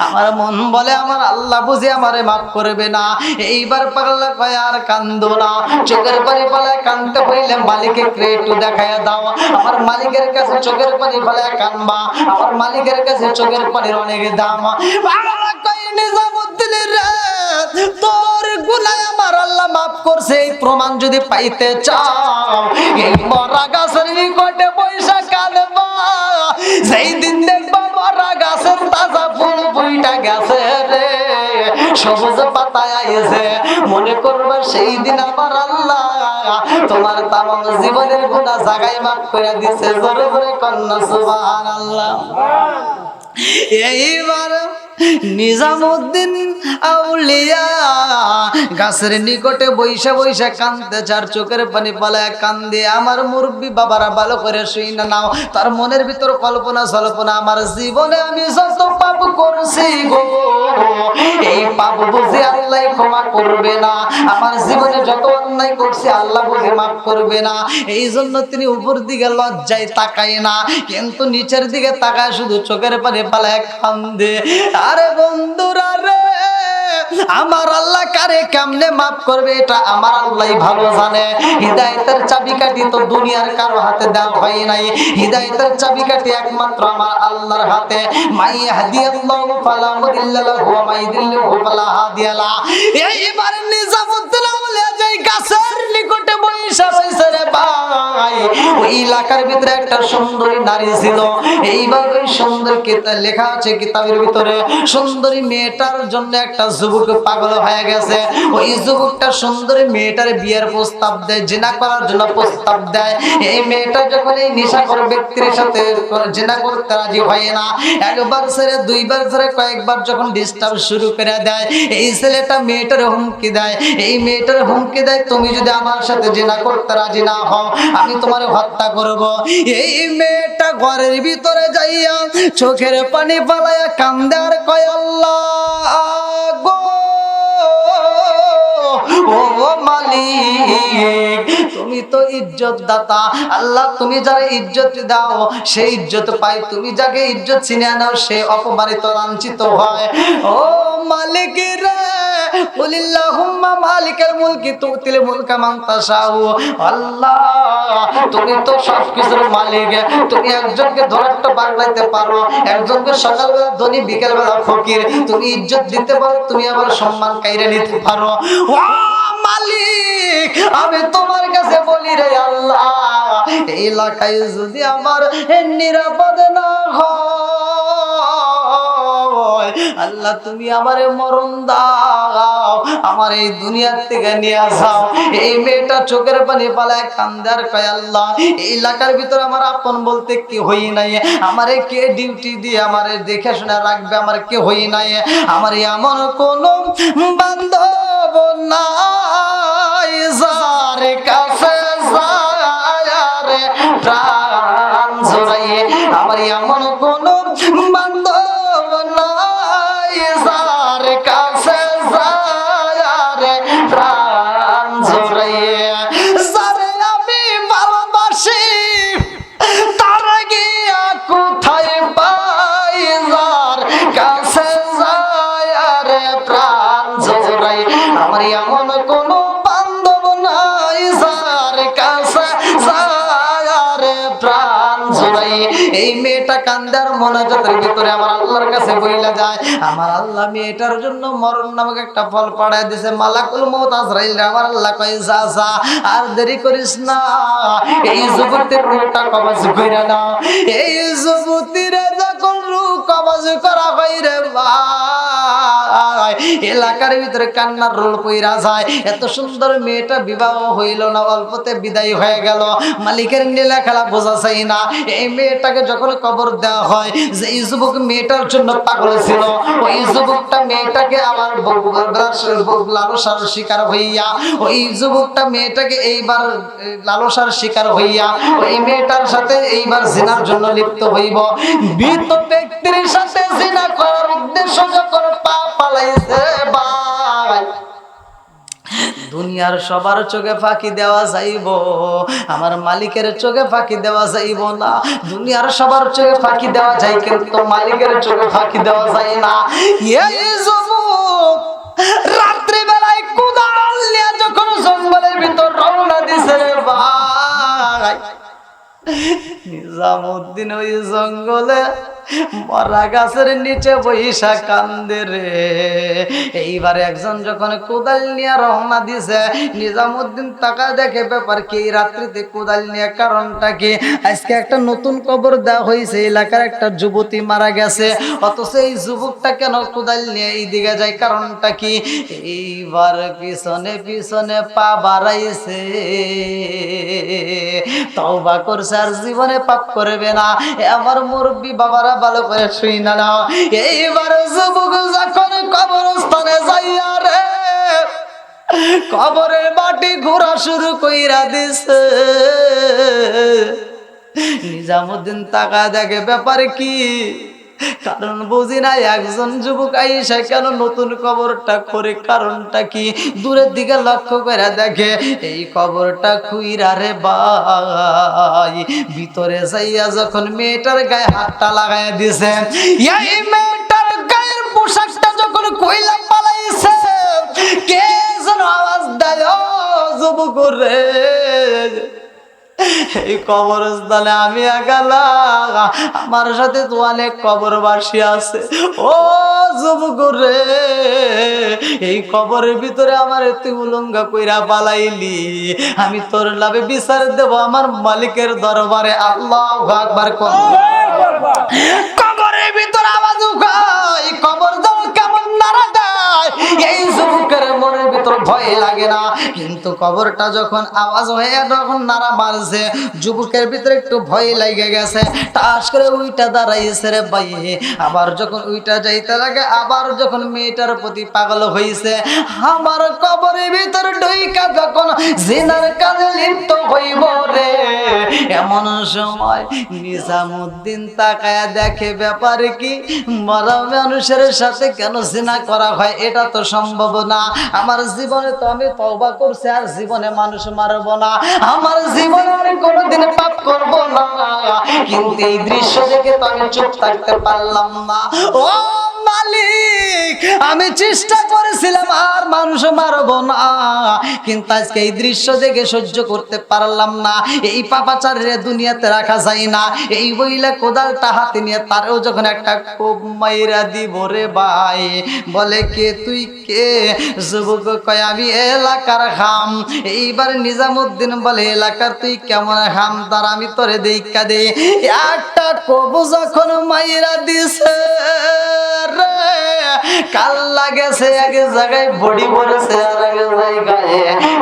আমার মন বলে আমার আল্লাহ বুঝি আমারে মাফ করবে না। এইবার পাগলা কয় আর কান্দো না, চোখের পানি পালায় কানতে হইলে মালিকে একটু দেখাইয়া দাও। আমার মালিকের কাছে চোখের পানি পালায় কানবা, আমার মালিকের কাছে চোখের পানির অনেক দাম। পাগলা কয় নিজামুদ্দিনের তোর গুনাহ আমার আল্লাহ মাফ করছে, এই প্রমাণ যদি পাইতে চাও এই মরা গাছের নিকটে বৈশা কাঁদবা। সেই দিন দেখবা মরা গাছের তাজা ফুল ফুইটা গেছে রে, সবুজ পাতায় আইছে, মনে করবা সেই দিন আমার আল্লাহ তোমার তামাম জীবনের গুনাহ জাগায় মাফ করে দিছে। জোরে জোরে কন্যা সুবহানাল্লাহ। এইবার নিজামুদ্দিন আউলিয়া গাছের নিকটে বৈশা বৈশা কান্দতে, চার চোখের পানি পালায় কান্দে। আমার মুরব্বী বাবারা ভালো করে শুই না নাও, তার মনের ভিতর কল্পনা সল্পনা আমার জীবনে আমি যত পাপ করছি গো, এই পাপ বুঝে আল্লাহ ক্ষমা করবে না। আমার জীবনে যত অন্যায় করছি আল্লাহ বুঝে মাফ করবে না। এই জন্য তিনি উপর দিকে লজ্জায় তাকায় না, কিন্তু নিচের দিকে তাকায় শুধু চোখের পানি পালায় কান্দে। আরে বন্ধুরা রে, আমার আল্লাহ কারে কেমনে মাফ করবে এটা আমার আল্লাহই ভালো জানে। হিদায়াতের চাবিকাঠি তো দুনিয়ার কারো হাতে দেওয়া হয় নাই, হিদায়াতের চাবিকাঠি একমাত্র আমার আল্লাহর হাতে। মাই ইয়াহদিয়াল্লাহু ফালা মুদিল্লা লাহু ওয়া মাই ইউদ্লিলহু ফালা হাদিয়া লাহু। এইবার নিজামুদ্দিন আউলিয়া যাই গাছের নিকটে বইসা বইসা রে ভাই, ওই এলাকার ভিতরে একটা সুন্দরী নারী ছিল। এইবার ওই সুন্দর কিতাব লেখা আছে কিতাবের ভিতরে, সুন্দরী মেয়েটার জন্য একটা যুবক পাগল হয়ে গেছে। ওই যুবকটা সুন্দরী মেয়েটার বিয়ের প্রস্তাব দেয়, জিনা করার জন্য প্রস্তাব দেয়। এই মেয়েটা যখন এই নেশাখোর ব্যক্তির সাথে জিনা করতে রাজি হয় না, একবার ছেড়ে দুইবার ছেড়ে কয়েকবার যখন ডিস্টার্ব শুরু করে দেয়, এই ছেলেটা মেয়েটার হুমকি দেয়। এই মেয়েটার হুমকি দেয় তুমি যদি আমার সাথে জিনা করতে রাজি না হও আমি তোমার হত্যা করব। এই মেয়েটা ঘরের ভিতরে যাইয়া চোখের পানি ফালাইয়া কান্দে আর কয় আল্লাহ গো ও মালিক, তুমি তো ইজ্জত দাতা আল্লাহ, তুমি যারা ইজ্জত দাও সেই ইজ্জত পাই, তুমি যাকে ইজ্জত ছিনিয়ে নাও সে অপমানিত লাঞ্ছিত হয়। ও মালিক রে, কুলিল্লাহুম্মা মালিকাল মুলকি তুতিল মুলকা মান তাশাউ। আল্লাহ তুমি তো সবকিছুর মালিক, তুমি একজনকে ধরাট্ট বানাইতে পারো, একজনকে সকালবেলা ধনী বিকেলবেলা ফকির, তুমি ইজ্জত দিতে পারো, তুমি আবার সম্মান কাইরে নিতে পারো। ও মালিক, আমি তোমার কাছে বলি রে আল্লাহ, এই এলাকায় যদি আমার নিরাপদ না হয়, আল্লাহ তুমি আমারে মরণ দাও, আমার এই দুনিয়ার থেকে নিয়ে যাও। এই মেয়েটা চোখের পানি পালায় কান্দার কয় আল্লাহ, এই এলাকার ভিতর আমার আপন বলতে কি হই নাই, আমারে কে ডিউটি দিয়ে আমারে দেখে শুনে রাখবে, আমার কে হই নাই, আমার এমন কোন বান্ধব নাই যার কাছে যায় প্রাণ জড়াইয়ে, আমার এমন কোন বান্ধব নাই যার কাছে যায় প্রাণ জড়াইয়ে, যারে আমি ভালোবাসি তার গিয়া কোথায় পাই, যার কাছে যায় প্রাণ জড়াই, আমার এমন কোন বান্ধব নাই যার কাছে যায় প্রাণ জড়াই। এই মেয়েটা কান্দার মোনাজাতের ভিতরে আমার আল্লাহর কাছে বইলা যায়, আমার আল্লাহ মেয়েটার জন্য মরণ নামক একটা ফল পাঠায় দিয়েছে, মালাকুল মউত আজরাইল। আমার আল্লাহ কয় যা যা, আর দেরি করিস না, এই যুবতীর রূহটা কবজ কইরা নাও। এই যুবতীর যখন রূহ কবজ করা হয় রে ভাই, এলাকার ভিতরে কান্নার রোল কইরা যায়। এত সুন্দর মেয়েটা বিবাহ হইল না, অল্পতে বিদায় হয়ে গেল, মালিকের নীলা খেলা বোঝা চাই না। এই মেয়েটাকে যখন কবর দেওয়া হয়, যে এই যুবক মেয়েটার জন্য পাগল ছিল, ওই যুবকটা মেয়েটাকে আমার লালসার শিকার হইয়া, ওই যুবকটা মেয়েটাকে এইবার লালসার শিকার হইয়া ওই মেয়েটার সাথে এইবার জিনার জন্য লিপ্ত হইব। মৃত ব্যক্তির সাথে জিনা করার উদ্দেশ্য যখন পা পালাইছে ভাই, দুনিয়ার সবার চোখে ফাঁকি দেওয়া যাইব, আমার মালিকের চোখে ফাঁকি দেওয়া যাইব না। দুনিয়ার সবার চোখে ফাঁকি দেওয়া যায় কিন্তু মালিকের চোখে ফাঁকি দেওয়া যায় না। এই যুবক রাত্রি বেলায় কোদাল নিয়ে যখন জঙ্গলের ভিতর রওনা দিছে রে ভাই, নিজামউদ্দিন ওই জঙ্গলে মরা গাছের নিচে বৈশা কান্দে রে। এইবার একজন যখন কোদাল নিয়ে রওনা দিছে, নিজামউদ্দিন তাকা দেখে ব্যাপার কি, রাত্রিতে কোদাল নিয়ে কারণটা কি, আজকে একটা নতুন কবর দেওয়া হয়েছে, এলাকার একটা যুবতী মারা গেছে, অথচ এই যুবকটা কেন কোদাল নিয়ে এইদিকে যায়, কারণটা কি? এইবার পিছনে পিছনে পা বাড়াইছে, তওবা করছে আর জীবনে পাপ করবে না। আমার মুরব্বী বাবারা ভালো করে শুই না নাও। এইবার যুবক যখন কবরস্থানে যাইয়া রে, কবরের মাটি ঘোরা শুরু কইরা দিছে। নিজামউদ্দিন তাকা দেখে ব্যাপার কি, কারণ বুঝি না, একজন যুবক আইসা কেন নতুন কবরটা করে, কারণটা কি? দূরের দিকে লক্ষ্য করে দেখে এই কবরটা খুইরা রে ভাই, ভিতরে যাইয়া যখন মেয়েটার গায়ে হাতটা লাগাইয়া দিছে, এই মেয়েটার গায়ের পোশাকটা যখন কইলা পালাইছে, কে যেন আওয়াজ দেয়, যুবক রে এই কবরস্থানে আমি একালা, আমার সাথে তো অনেক কবরবাসী আছে, ও যুবক রে এই কবরের ভিতরে আমার তুই উলঙ্গা কইরা পালাইলি, আমি তোর লাভে বিচার দেব আমার মালিকের দরবারে। আল্লাহু আকবার। কবরের ভিতরে আওয়াজ উঠায়, কবর দাও কেমন নাড়া দেয়, এই যুবকের মনের ভিতর ভয় লাগে না, কিন্তু কবরটা যখন আওয়াজ হয়ে যখন নাড়া মারছে, যুবকের ভিতরে একটু ভয় লাগে গেছে, টাস করে উইটা দাঁড়াইছে রে ভাই। আবার যখন উইটা যাইতে লাগে, আবার যখন মেয়েটার প্রতি পাগল হইছে, আমার কবরের ভিতর ঢুইকা যখন জিনার কাজে লিপ্ত হইব রে এমন সময় নিজামুদ্দিন তাকায়া দেখে ব্যাপার কি, মরা মানুষের সাথে কেন জিনা করা হয়? এটা তো সম্ভব না। আমার জীবনে তো আমি তওবা করছি, আর জীবনে মানুষ মারব না, আমার জীবনে আমি কোনোদিন পাপ করব না। কিন্তু এই দৃশ্য দেখে তো আমি চুপ থাকতে পারলাম না। ও মালিক, আমি চেষ্টা করেছিলাম আর মানুষ মারব না, কিন্তু আজকে এই দৃশ্য দেখে সহ্য করতে পারলাম না। এই পাপাচারে দুনিয়াতে রাখা যায় না। এই বইলা কোদালটা হাতে নিয়ে তারেও যখন একটা কোপ মাইরা দিব রে ভাই, বলে কে তুই কে? যুবক কয় আমি এলাকার হাম। এইবার নিজামুদ্দিন বলে এলাকার তুই কেমন হাম? তার আমি তোরে দেখা দে। একটা কোপ যখন মাইরা দিছে রে, কাল লাগেছে এক জায়গায়, বডি পড়েছে আর এক জায়গায়।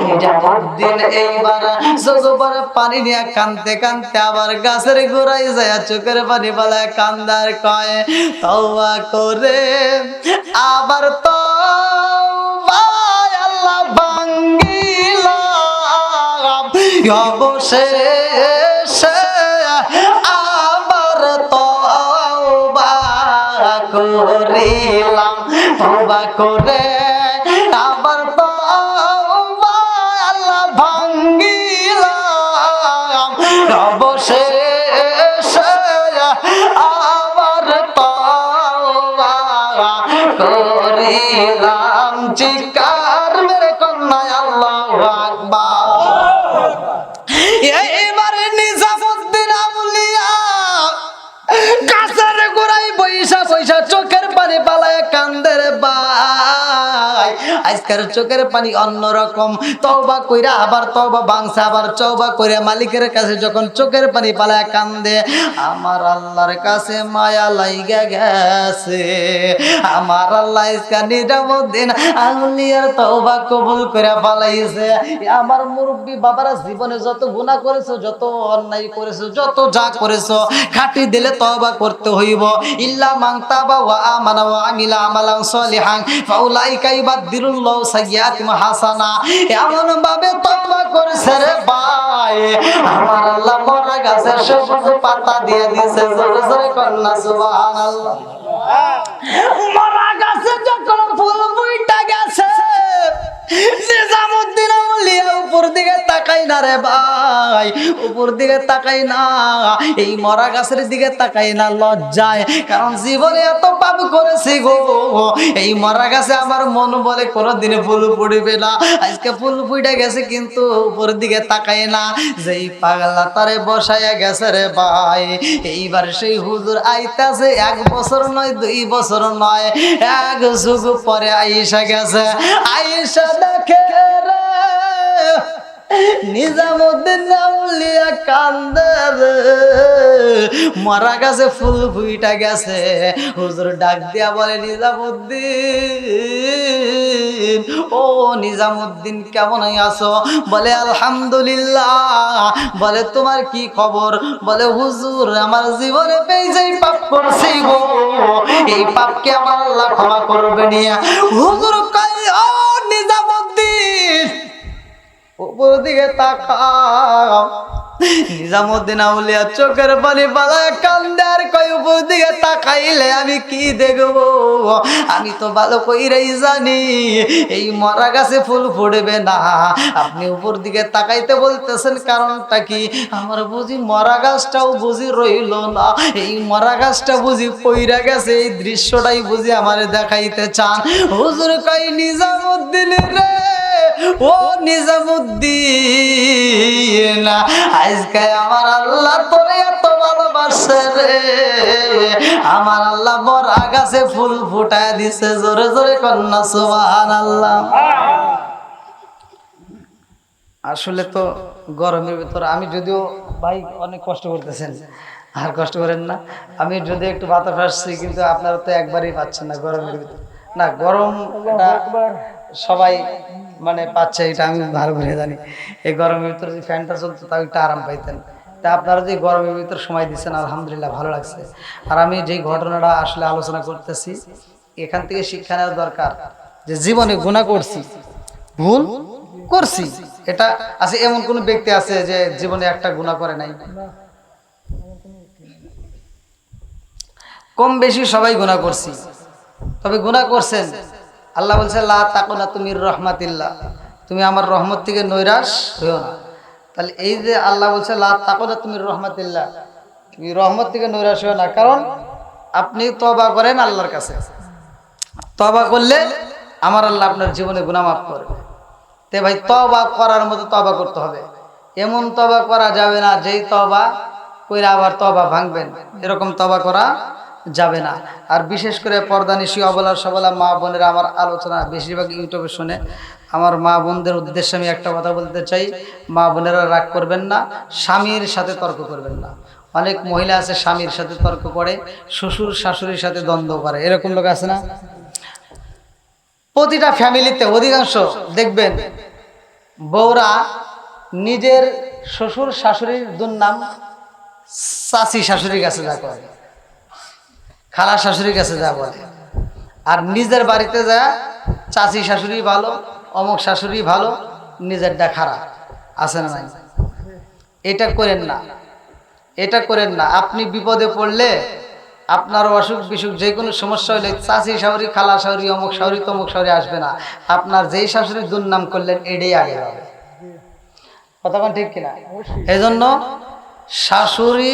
নিজামুদ্দিন এইবার চোখের পানি নিয়ে কানতে কানতে আবার গাছের গোড়ায় যায় চোখের পানি বলে কান্দার কয় তওবা করে আবার তওবা আল্লাহ ভাঙ্গিলাম, অবশেষে আবার তওবা করিলাম, তওবা করে আবার তওবা আল্লাহ ভাঙ্গিলাম, অবশেষে আবার তওবা করিলাম। চিৎকার মেরে কন্যা আল্লাহু আকবার। এইবারে নিজামুদ্দিন আউলিয়া গাছের গোড়ায় বৈশা বৈশা চোখের পানি পালায় কান্দে রে ভাই। আজকের চোখের পানি অন্যরকম। তওবা কইরা আবার তওবা ভাঙছে, আবার তওবা কইরা মালিকের কাছে যখন চোখের পানি পালায় কান্দে, আমার আল্লাহর কাছে মায়া লাইগা গেছে। আমার আল্লাহ আজকে নিজামুদ্দিন আউলিয়ার তওবা কবুল করে পালাইছে। আমার মুরব্বী বাবারা জীবনে যত গুনাহ করেছো, যত অন্যায় করেছো, যত যা করেছো, খাটি দিলে তওবা করতে হইব। ইল্লা মান তাবা ওয়া আমানা ওয়া আমিলা আমালান সলিহান ফাউলাইকা ইবাদদিলুল্লাহু সাইয়্যাতিহিম হাসানা। এমন ভাবে তওবা করেছে রে ভাই, আমার আল্লাহ মরা গাছে সবুজ পাতা দিয়ে দিয়েছে। জোরে জোরে কন্না সুবহানাল্লাহ। মরা গাছে যখন ফুল ফুইটা গেছে, নিজামুদ্দিন আউলিয়া উপর দিকে তাকাই না রে ভাই, উপর দিকে তাকাই না, এই মরা গাছের দিকে তাকাই না লজ্জায়। কারণ জীবনে এত পাপ করেছি গো, এই মরা গাছে আমার মন বলে কোনোদিন ফুল ফুটবে না। আজকে ফুল ফুটে গেছে কিন্তু উপর দিকে তাকাই না। যেই পাগলা তারে বসাইয়া গেছে রে ভাই, এইবার সেই হুজুর আইতাছে 1 বছর নয় 2 বছর নয়, 1 যুগ পরে আইসা গেছে। আইসা দেখে রে নিজামুদ্দিন আউলিয়া কান্দে রে, মরা গাছে ফুল ফুইটা গেছে। হুজুর ডাক দিয়া বলে নিজামুদ্দিন, ও নিজামুদ্দিন কেমন আছো? বলে আলহামদুলিল্লাহ। বলে তোমার কি খবর? বলে হুজুর আমার জীবনে যেই পাপ করছি গো, এই পাপকে আমার আল্লাহ ক্ষমা করবে নিয়া। হুজুর কই ও নিজামুদ্দিন উপর দিকে তাকাও। নিজামুদ্দিন আউলিয়া চোখের পানি পালায় কান্দে আর কই উপর দিকে তাকাইলে আমি কি দেখবো? আমি তো ভালো কইরাই জানি এই মরা গাছে ফুল ফুটবে না। আপনি উপর দিকে তাকাইতে বলতেছেন কারণটা কি? আমার বুঝি মরা গাছটাও বুঝি রইল না, এই মরা গাছটা বুঝি পইরা গেছে, এই দৃশ্যটাই বুঝি আমারে দেখাইতে চান। হুজুর কই নিজামুদ্দিন রে, ও নিজামুদ্দিন, আজকে আমার আল্লাহ তোরে এত ভালোবাসে রে, আমার আল্লাহ মরা গাছে ফুল ফুটায় দিছে। জোরে জোরে কন্যা সুবহানাল্লাহ। আসলে তো গরমের ভিতর আমি যদিও ভাই অনেক কষ্ট করতেছেন, আর কষ্ট করেন না। আমি যদি একটু বাতাস আসছি, কিন্তু আপনারা তো একবারই পাচ্ছেন না গরমের ভিতর। না গরমটা সবাই মানে পাচ্ছে, এটা আমি ভালো করে জানি। এই গরমের ভিতরে যদি ফ্যানটা চলতো তাও একটু আরাম পাইতেন। তা আপনারা যে গরমের ভিতরে সময় দিচ্ছেন আলহামদুলিল্লাহ ভালো লাগছে। আর আমি যেই ঘটনাটা আসলে আলোচনা করতেছি, এখান থেকে শিক্ষা নেওয়া দরকার যে জীবনে গুনাহ করছি, ভুল করছি, এটা আছে এমন কোন ব্যক্তি আছে যে জীবনে একটা গুনাহ করে নাই? কম বেশি সবাই গুনাহ করছি, তবে গুনাহ করছেন আল্লাহ বলছে লা তাকুনাতু মির রাহমাতিল্লাহ, তুমি আমার রহমত থেকে নৈরাশ হইও না। তাহলে এই যে আল্লাহ বলছে লা তাকুনাতু মির রাহমাতিল্লাহ, তুমি রহমত থেকে নৈরাশ হইও না, কারণ আপনি তওবা করেন আল্লাহর কাছে, তওবা করলে আমার আল্লাহ আপনার জীবনে গুনাহ মাফ করবে। তে ভাই তওবা করার মতো তওবা করতে হবে, এমন তওবা করা যাবে না যেই তওবা কইরা আবার তওবা ভাঙবেন, এরকম তওবা করা যাবে না। আর বিশেষ করে পর্দানিশী অবলা সবলা মা বোনেরা আমার আলোচনা বেশিরভাগ ইউটিউবে শুনে, আমার মা বোনদের উদ্দেশ্যে আমি একটা কথা বলতে চাই, মা বোনেরা রাগ করবেন না, স্বামীর সাথে তর্ক করবেন না। অনেক মহিলা আছে স্বামীর সাথে তর্ক করে, শ্বশুর শাশুড়ির সাথে দ্বন্দ্ব করে, এরকম লোক আছে না? প্রতিটা ফ্যামিলিতে অধিকাংশ দেখবেন বউরা নিজের শ্বশুর শাশুড়ির দুর্নাম চাচি শাশুড়ির কাছে যা করে, খালা শাশুড়ির কাছে যা বলে, আর নিজের বাড়িতে যা চাচি শাশুড়ি ভালো, অমুক শাশুড়ি ভালো, নিজেরটা খারাপ। আছে না নাই? এটা করেন না, এটা করেন না। আপনি বিপদে পড়লে আপনার অসুখ বিসুখ যে কোনো সমস্যা হলে চাচি শাশুড়ি, খালা শাশুড়ি, অমুক শাশুড়ি, তমুক শাশুড়ি আসবে না, আপনার যেই শাশুড়ির দুর্নাম করলেন এটাই আগে হবে। কথা কোন ঠিক কিনা? এই জন্য শাশুড়ি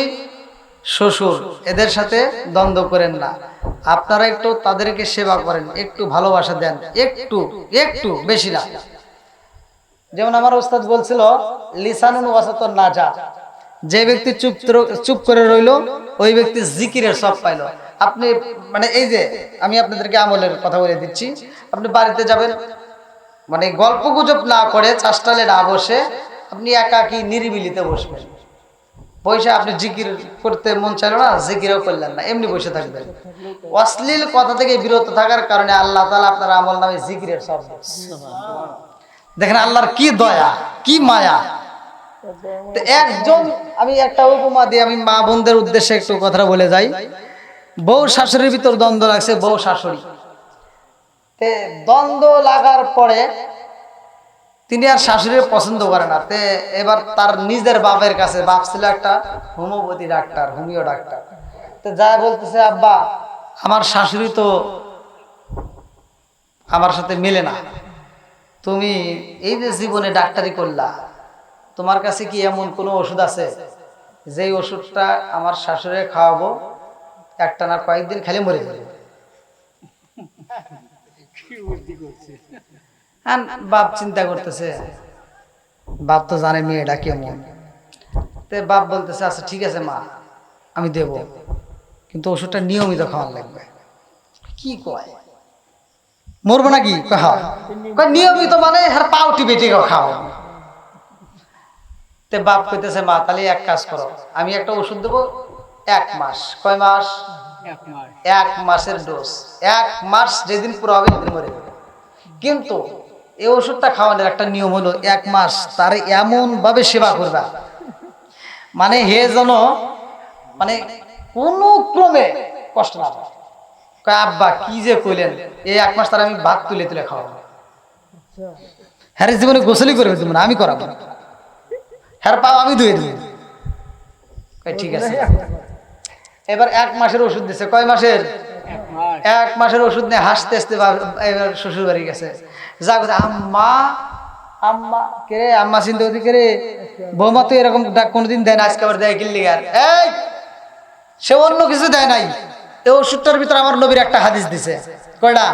শ্বশুর এদের সাথে দ্বন্দ্ব করেন না, আপনারা একটু তাদেরকে সেবা করেন, একটু ভালোবাসা দেন, একটু একটু বেশি না। যেমন আমার ওস্তাদ বলছিল লিসানুন ওয়াসাতুন নাজা, যে ব্যক্তি চুপ করে রইল ওই ব্যক্তি জিকিরের সব পাইল। আপনি মানে এই যে আমি আপনাদেরকে আমলের কথা বলে দিচ্ছি, আপনি বাড়িতে যাবেন, মানে গল্প গুজব না করে চাষটালে না বসে আপনি একাকী নিরিবিলিতে বসবেন, বসে আপনি জিকির করতে মন চাইল না, জিকিরও করলেন না, এমনি বসে থাকবেন। অশ্লীল কথা থেকে বিরত থাকার কারণে আল্লাহ তাআলা আপনার আমল নামে জিকিরের সব দেখেন। আল্লাহর কি দয়া, কি মায়া। তো একজন, আমি একটা উপমা দিয়ে আমি মা বোনদের উদ্দেশ্যে একটু কথাটা বলে যাই। বউ শাশুড়ির ভিতর দ্বন্দ্ব লাগছে, বউ শাশুড়ি তে দ্বন্দ্ব লাগার পরে তিনি আর শাশুড়ির পছন্দ করে না। তে এবার তার নিজের বাপের কাছে, বাপ ছিল একটা হোমিওপ্যাথি ডাক্তার, হোমিও ডাক্তার, তো যা বলতেছে আব্বা আমার শাশুড়ি তো আমার সাথে মেলে না, তুমি এই যে জীবনে ডাক্তারি করলা, তোমার কাছে কি এমন কোনো ওষুধ আছে যেই ওষুধটা আমার শাশুড়ি খাওয়াবো, একটা না কয়েকদিন খালি মরে যাবে? বাপ চিন্তা করতেছে, বাপ তো জানে মেয়েটা কেমন, তে বাপ বলতেছে আচ্ছা ঠিক আছে মা আমি দেব, কিন্তু ওষুধটা নিয়মিত খাওয়ার লাগবে। কি কয় মরবো নাকি? নিয়মিত মানে হ্যাঁ পাও টিপে টিকে খাও। তে বাপ কইতেছে মা তাহলে এক কাজ করো, আমি একটা ওষুধ দেবো 1 মাস। কয় মাস? 1 মাসের ডোজ। 1 মাস যেদিন পুরো হবে সেদিন মরে যাবে। কিন্তু এই ওষুধটা খাওয়ানোর একটা নিয়ম হলো 1 মাস তারে এমন ভাবে সেবা করবা মানে হে যেন মানে কোনো ক্রমে কষ্ট না পায়। কয় আব্বা কি যে কইলেন, এই 1 মাস তার আমি ভাত তুলে তুলে খাওয়াবো, হ্যাঁ জীবনে গোসলই করবে তুমি না, আমি করাবো, হ্যাঁ পাও আমি ধুয়ে দেবো। ঠিক আছে। এবার 1 মাসের ওষুধ দিছে। কয় মাসের? 1 মাসের ওষুধ নিয়ে হাসতে হাসতে এবার শ্বশুর বাড়ি গেছে। যা কথা আম্মা আম্মা কে রে, আম্মা চিন্তা করতে কে রে, বৌমা তো এরকম ডাক কোনোদিন দেয় না, আজকে আবার দেয় কিনলি আর এই সে অন্য কিছু দেয় নাই, এই ওষুধটার ভিতরে আমার নবীর একটা হাদিস দিছে। কয়টা?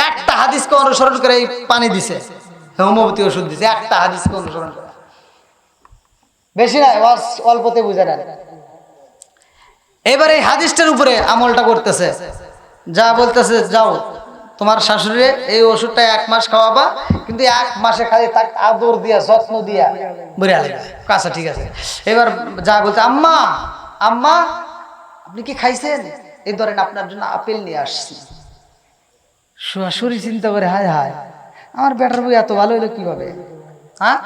একটা হাদিসকে অনুসরণ করে এই পানি দিছে, হোমিওপ্যাথি ওষুধ দিছে, একটা হাদিসকে অনুসরণ করে, বেশি না, অল্পতে বুঝে নেন। এবার এই হাদিসটার উপরে আমলটা করতেছে, যা বলতেছে যাও তোমার শাশুড়ি এই ওষুধটা 1 মাস খাওয়াবা, কিন্তু 1 মাসে খালি তাক আদর দিয়া যত্ন দিয়া বুড়িয়া লাগবে। কাঁচা ঠিক আছে। এবার যা বলতে আম্মা আম্মা আপনি কি খাইছেন, এই ধরেন আপনার জন্য আপেল নিয়ে আসছি। শাশুড়ি চিন্তা করে হায় হায় আমার বেটার বই এত ভালো হইলো কিভাবে। হ্যাঁ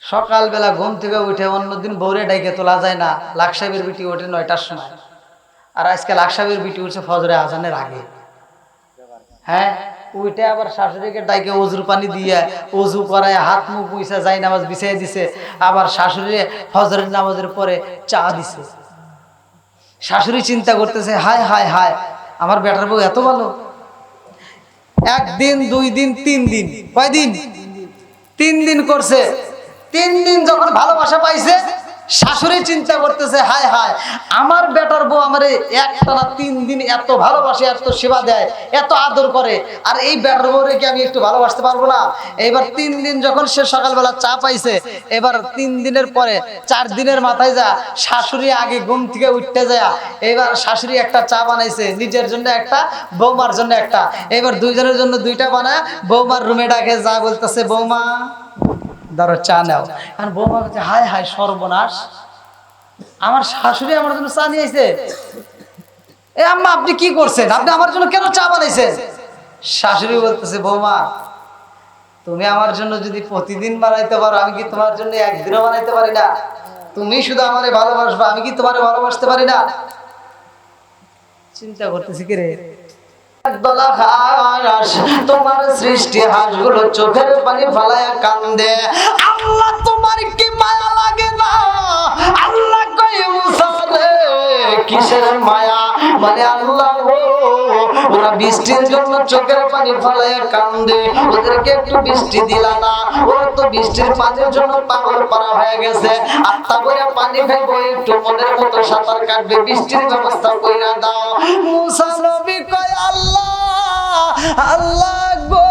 সকালবেলা ঘুম থেকে উঠে অন্যদিন বউরে ডাইকে তোলা যায় না, লাখ সাহেবের বিটি ওঠে 9টার সময়, আর আজকে লাখ সাহেবের বিটি উঠছে ফজরে আজানের আগে। হ্যাঁ ওইটা আবার শাশুড়িকে ডাইকে অজুর পানি দিয়ে অজু করায় হাত মুখ মুইসা যাই নামাজ বিছাই দিছে, আবার শাশুড়ি ফজরের নামাজের পরে চা দিছে। শাশুড়ি চিন্তা করতেছে, হায় হায় হায়, আমার বেটার বউ এত ভালো। একদিন, 2 দিন, 3 দিন, কয়দিন? 3 দিন করছে। 3 দিন যখন ভালোবাসা পাইছে, শাশুড়ি চিন্তা করতেছে, হায় হায়, আমার বেটার বউ আমারে একটানা 3 দিন এত ভালোবাসে, এত সেবা দেয়, এত আদর করে, আর এই বেটার বউরে কি আমি একটু ভালোবাসতে পারবো না? এবার 3 দিন যখন সে সকালবেলা চা পাইছে, এবার 3 দিনের পরে 4 দিনের মাথায় যা শাশুড়ি আগে ঘুম থেকে উঠতে যায়, এবার শাশুড়ি একটা চা বানাইছে, নিজের জন্য একটা, বৌমার জন্য একটা। এবার দুইজনের জন্য 2টা বানায় বৌমার রুমে ডাকে, যা বলতেছে, বৌমা ধরো চা নাও। আর বৌমা বলছে, হায় হায় সর্বনাশ, আমার শাশুড়ি আমার জন্য চা নিয়ে আইছে। এ আম্মা, আপনি কি করছেন? আপনি আমার জন্য কেন চা বানাইছেন? শাশুড়ি বলতেছে, বৌমা তুমি আমার জন্য যদি প্রতিদিন বানাইতে পারো, আমি কি তোমার জন্য একদিনও বানাইতে পারি না? তুমি শুধু আমারে ভালোবাসবা, আমি কি তোমারে ভালোবাসতে পারি না? চিন্তা করতেছি কি রে, একদলা হাঁস, তোমার সৃষ্টি হাঁসগুলো চোখের পানি ফালায়া কান্দে। আল্লাহ তোমার কি মায়া লাগে না? আল্লাহ কয়, মুসা রে কিসের মায়া? মানে আল্লাহ ওরা বৃষ্টির জন্য চোখের পানি ফালায়া কান্দে, ওদেরকে একটু বৃষ্টি দিলা না? ওরা তো বৃষ্টির পানির জন্য পাগল পারা হয়ে গেছে, আত্মা করে পানি খাইবো, একটু মনের মতো সাঁতার কাটবে, বৃষ্টির ব্যবস্থা কইরা দাও। মুসা নবী কয়, আল্লাহ আল্লাহ গো,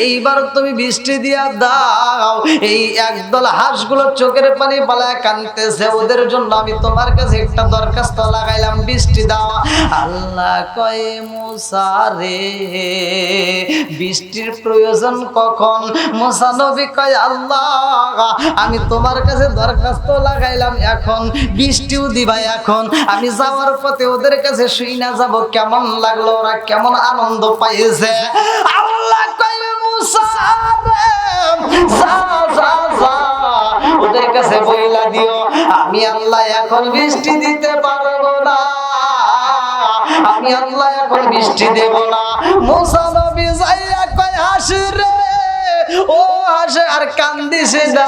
এইবার তুমি বৃষ্টি দিয়া দাও। এই একদল হাঁসগুলো চোখের পানি পালায় কাঁদতেছে, ওদের জন্য আমি তোমার কাছে একটা দরখাস্ত লাগাইলাম, বৃষ্টি দাও। আল্লাহ কয়, মুসা রে বৃষ্টির প্রয়োজন কখন? মুসা নবী কয়, আল্লাহ আমি তোমার কাছে দরখাস্ত লাগাইলাম এখন, বৃষ্টিও দিবা এখন। আমি যাওয়ার পথে ওদের কাছে শুই না যাব কেমন লাগলো, ওরা কেমন আনন্দ পাইছে। আল্লাহ কয়, মুসা রে যা যা যা, ওদের কাছে বইলা দিও, আমি আল্লাহ এখন বৃষ্টি দিতে পারবো না, আমি আল্লাহ এখন বৃষ্টি দেব না। মুসা নবী যাইয়া কয়, হাঁস রে ও হাঁস, আর কান্দিস না,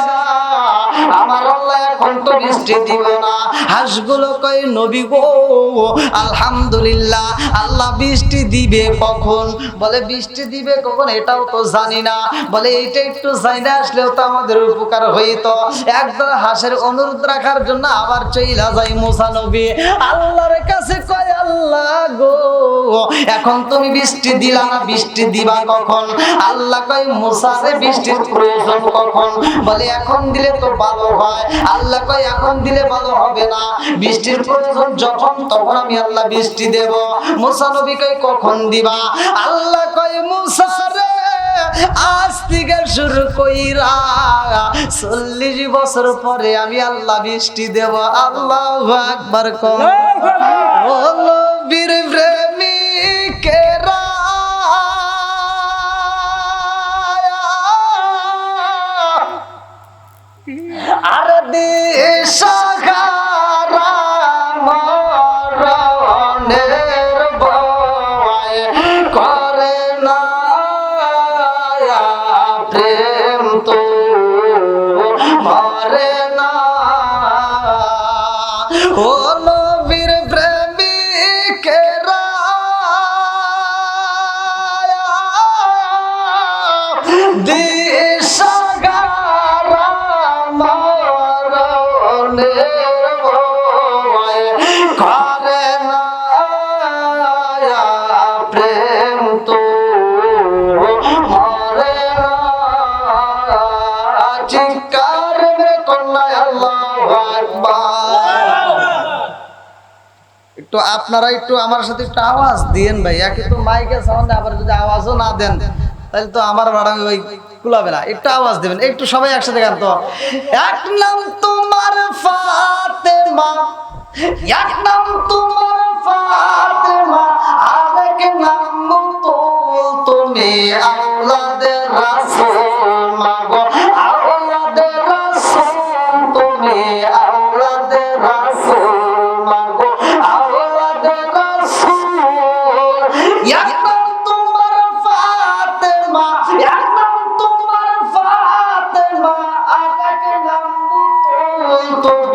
আমার আল্লাহ এখন তো বৃষ্টি দিব না। হাঁসগুলো কয়, নবী গো আলহামদুলিল্লাহ, আল্লাহ বৃষ্টি দিবে কখন? বলে বৃষ্টি দিবে কখন এটাও তো জানি না। বলে এইটা একটু জানা আসলেও তো আমাদের উপকার হইতো। একদল হাঁসের অনুরোধ রাখার জন্য আবার চইলা যাই মুসা নবী আল্লাহর কাছে, কয়, আল্লাহ গো এখন তুমি বৃষ্টি দিলা না, বৃষ্টি দিবা কখন? আল্লাহ কয়, মুসা রে বৃষ্টির প্রয়োজন কখন? বলে এখন দিলে তো ভালো হয়। আল্লাহ কয়, এখন দিলে ভালো হবে না, বৃষ্টির প্রয়োজন যখন তখন আমি আল্লাহ বৃষ্টি দেব। মুসা নবী কয়, কখন দিবা? আল্লাহ কয়, মুসা রে আজ থেকে শুরু কইরা 40 বছর পরে আমি আল্লাহ বৃষ্টি দেব। আল্লাহু আকবার কও। ও নবীর প্রেমিকেরা, আর দিশাহারা মরণের ভয় করে না প্রেম তো মরে না। ও নবীর প্রেমিকেরা, দিশাহারা মরণের ভয় করে না প্রেম তো মরে না। চিৎকার মেরে কন্যা আল্লাহু আকবার। একটু আপনারা একটু আমার সাথে একটু আওয়াজ দিয়েন ভাই, একে তো মাইকের সামনে আবার যদি আওয়াজও না দেন তাহলে তো আমার ভাড়া ওই কুলাবে না। একটু আওয়াজ দেবেন, একটু সবাই একসাথে গান তো। এক নাম তোমার ফাতেমা, এক নাম তোমার ফাতেমা, আরেক নাম মুতুল, তুমি আওলাদে রাসূল মাগো, আওলাদে রাসূল, তুমি আওলাদে রাসূল মাগো, আওলাদে রাসূল। এক নাম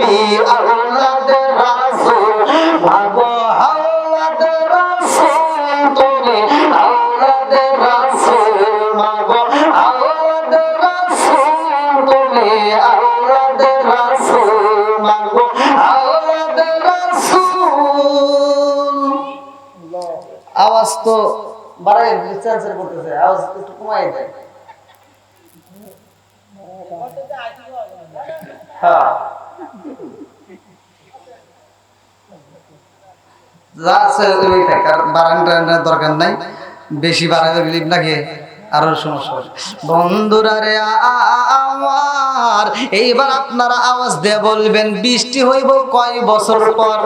তুমি আওলাদে রাসূল মাগো আওলাদে রাসূল তুমি আওলাদে রাসূল মাগো আওলাদে রাসূল তুমি আওলাদে রাসূল মাগো আওলাদে রাসূল। আওয়াজ তো বাড়াই ডিসটেন্সের করতেছে, আওয়াজ একটু কমাই দেয়। হ্যাঁ যা আছে ওই থাক, আর বারান্দার দরকার নাই, বেশি বাড়াবে লিপ লাগে আরো সমস্যা হবে। বন্ধুরা রে আমার, এইবার আপনারা আওয়াজ দিয়ে বলবেন বৃষ্টি হইব কয় বছর পর?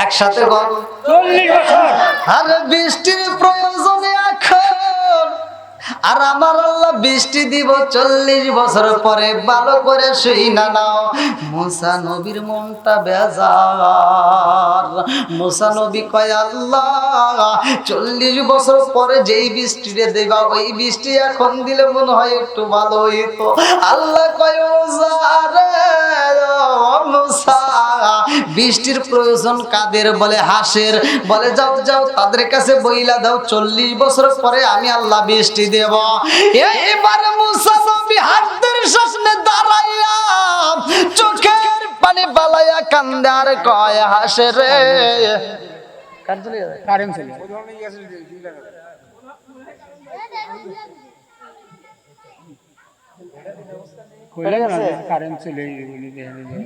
একসাথে বল 40 বছর। আর বৃষ্টির প্রয়োজনে এখন, আর আমার আল্লাহ বৃষ্টি দিব 40 বছর পরে। ভালো করে শুই না নাও, মুসা নবীর মনটা বেজার। মুসা নবী কয় আল্লাহ 40 বছর পরে যেই বৃষ্টিরে দেবা ওই বৃষ্টি এখন দিলে মনে হয় একটু ভালো হইতো। আল্লাহ কয় মুসা রে মুসা, বৃষ্টির প্রয়োজন কাদের? বলে হাঁসের। বলে যাও যাও তাদের কাছে বইলা দাও 40 বছর পরে আমি আল্লাহ বৃষ্টি দেব। এইবার মুসা নবী হাতের সামনে দাঁড়াইয়া চোখের পানি বালাইয়া কান্দে আর কয় হাসে রে কারেন্ট চলে কইলে না কারেন্ট চলে বলি দেখে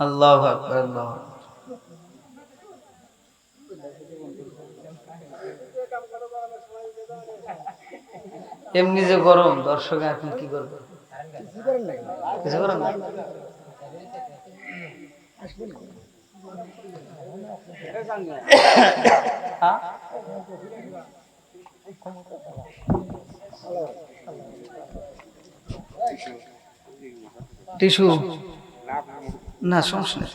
আল্লাহু আকবার আল্লাহু আকবার। এমনি যে গরম, দর্শক এখন কি করবে? কিছু করেন না। হ্যাঁ? টিস্যু না, সমস্যা নেই।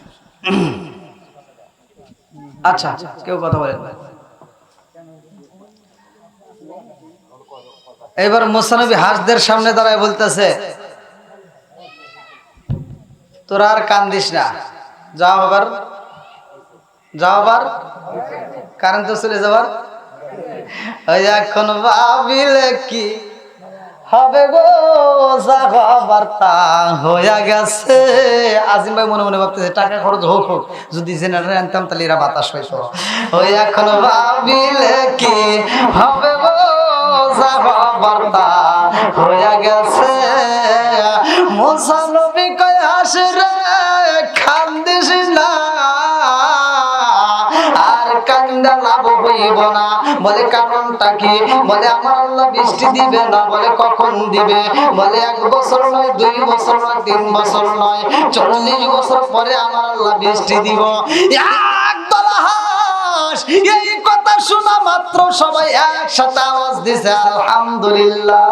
আচ্ছা কেউ কথা বলেন না। এবার মুসা নবী হাঁসদের সামনে দাঁড়ায় বলতেছে তোরা আর কান্দিস না, যাও আবার যাও আবার, কারণ তো চলে যাবার। ওই এখন ভাবিলে কি হবে গো, যা হবার তা হইয়া গেছে। আজিম ভাই মনে মনে ভাবতেছে টাকা খরচ হোক হোক, যদি জেনারেল আনতাম তাহলে এরা বাতাস হইতো। ওই এখন ভাবিলে কি হবে গো, যা হবার তা হইয়া গেছে। মুসা নবী কয় হাসে রে কান্দিস না, আর কান্দা লাভ হইব না। বলে কারণটা কি? বলে আমার আল্লাহ বৃষ্টি দিবে না। বলে কখন দিবে? বলে 1 বছর নয়, 2 বছর নয়, 3 বছর নয়, 40 বছর পরে আমার আল্লাহ বৃষ্টি দিব। একদল হাঁস এই কথা শোনা মাত্র সবাই একসাথে আওয়াজ দিছে আলহামদুলিল্লাহ।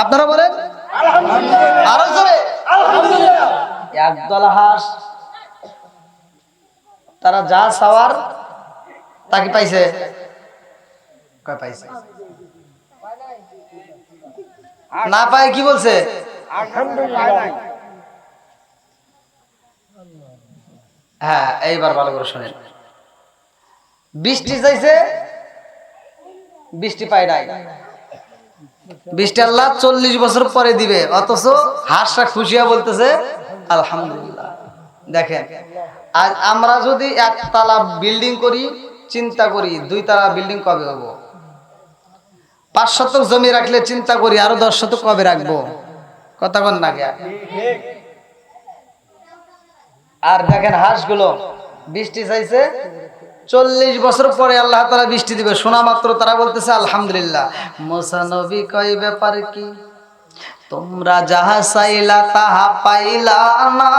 আপনারা বলেন আলহামদুলিল্লাহ, আরো জোরে আলহামদুলিল্লাহ। একদল হাঁস তারা যা চাওয়ার তাকে পাইছে, কয় পাইছে না পায় কি বলছে আলহামদুলিল্লাহ। হ্যাঁ এইবার ভালো করে শোনেন। বৃষ্টি চাইছে, বৃষ্টি পায় নাই। বৃষ্টি আল্লাহ 40 বছর পরে দিবে, অথচ হাঁসরা খুশিয়া বলতেছে আলহামদুলিল্লাহ। দেখেন আজ আমরা যদি 1 তলা বিল্ডিং করি, চিন্তা করি 2 তলা বিল্ডিং কবে হবো? 5 শতক জমি রাখলে চিন্তা করি আরো 10 শতক কবে রাখবো? কথা বল না কে? আর দেখেন হাঁসগুলো বৃষ্টি চাইছে, 40 বছর পরে আল্লাহ তাআলা বৃষ্টি দিবে, শোনা মাত্র তারা বলতেছে আলহামদুলিল্লাহ। মুসা নবী কয় ব্যাপার কি? তোমরা যাহা চাইলা তাহা পাইলা না,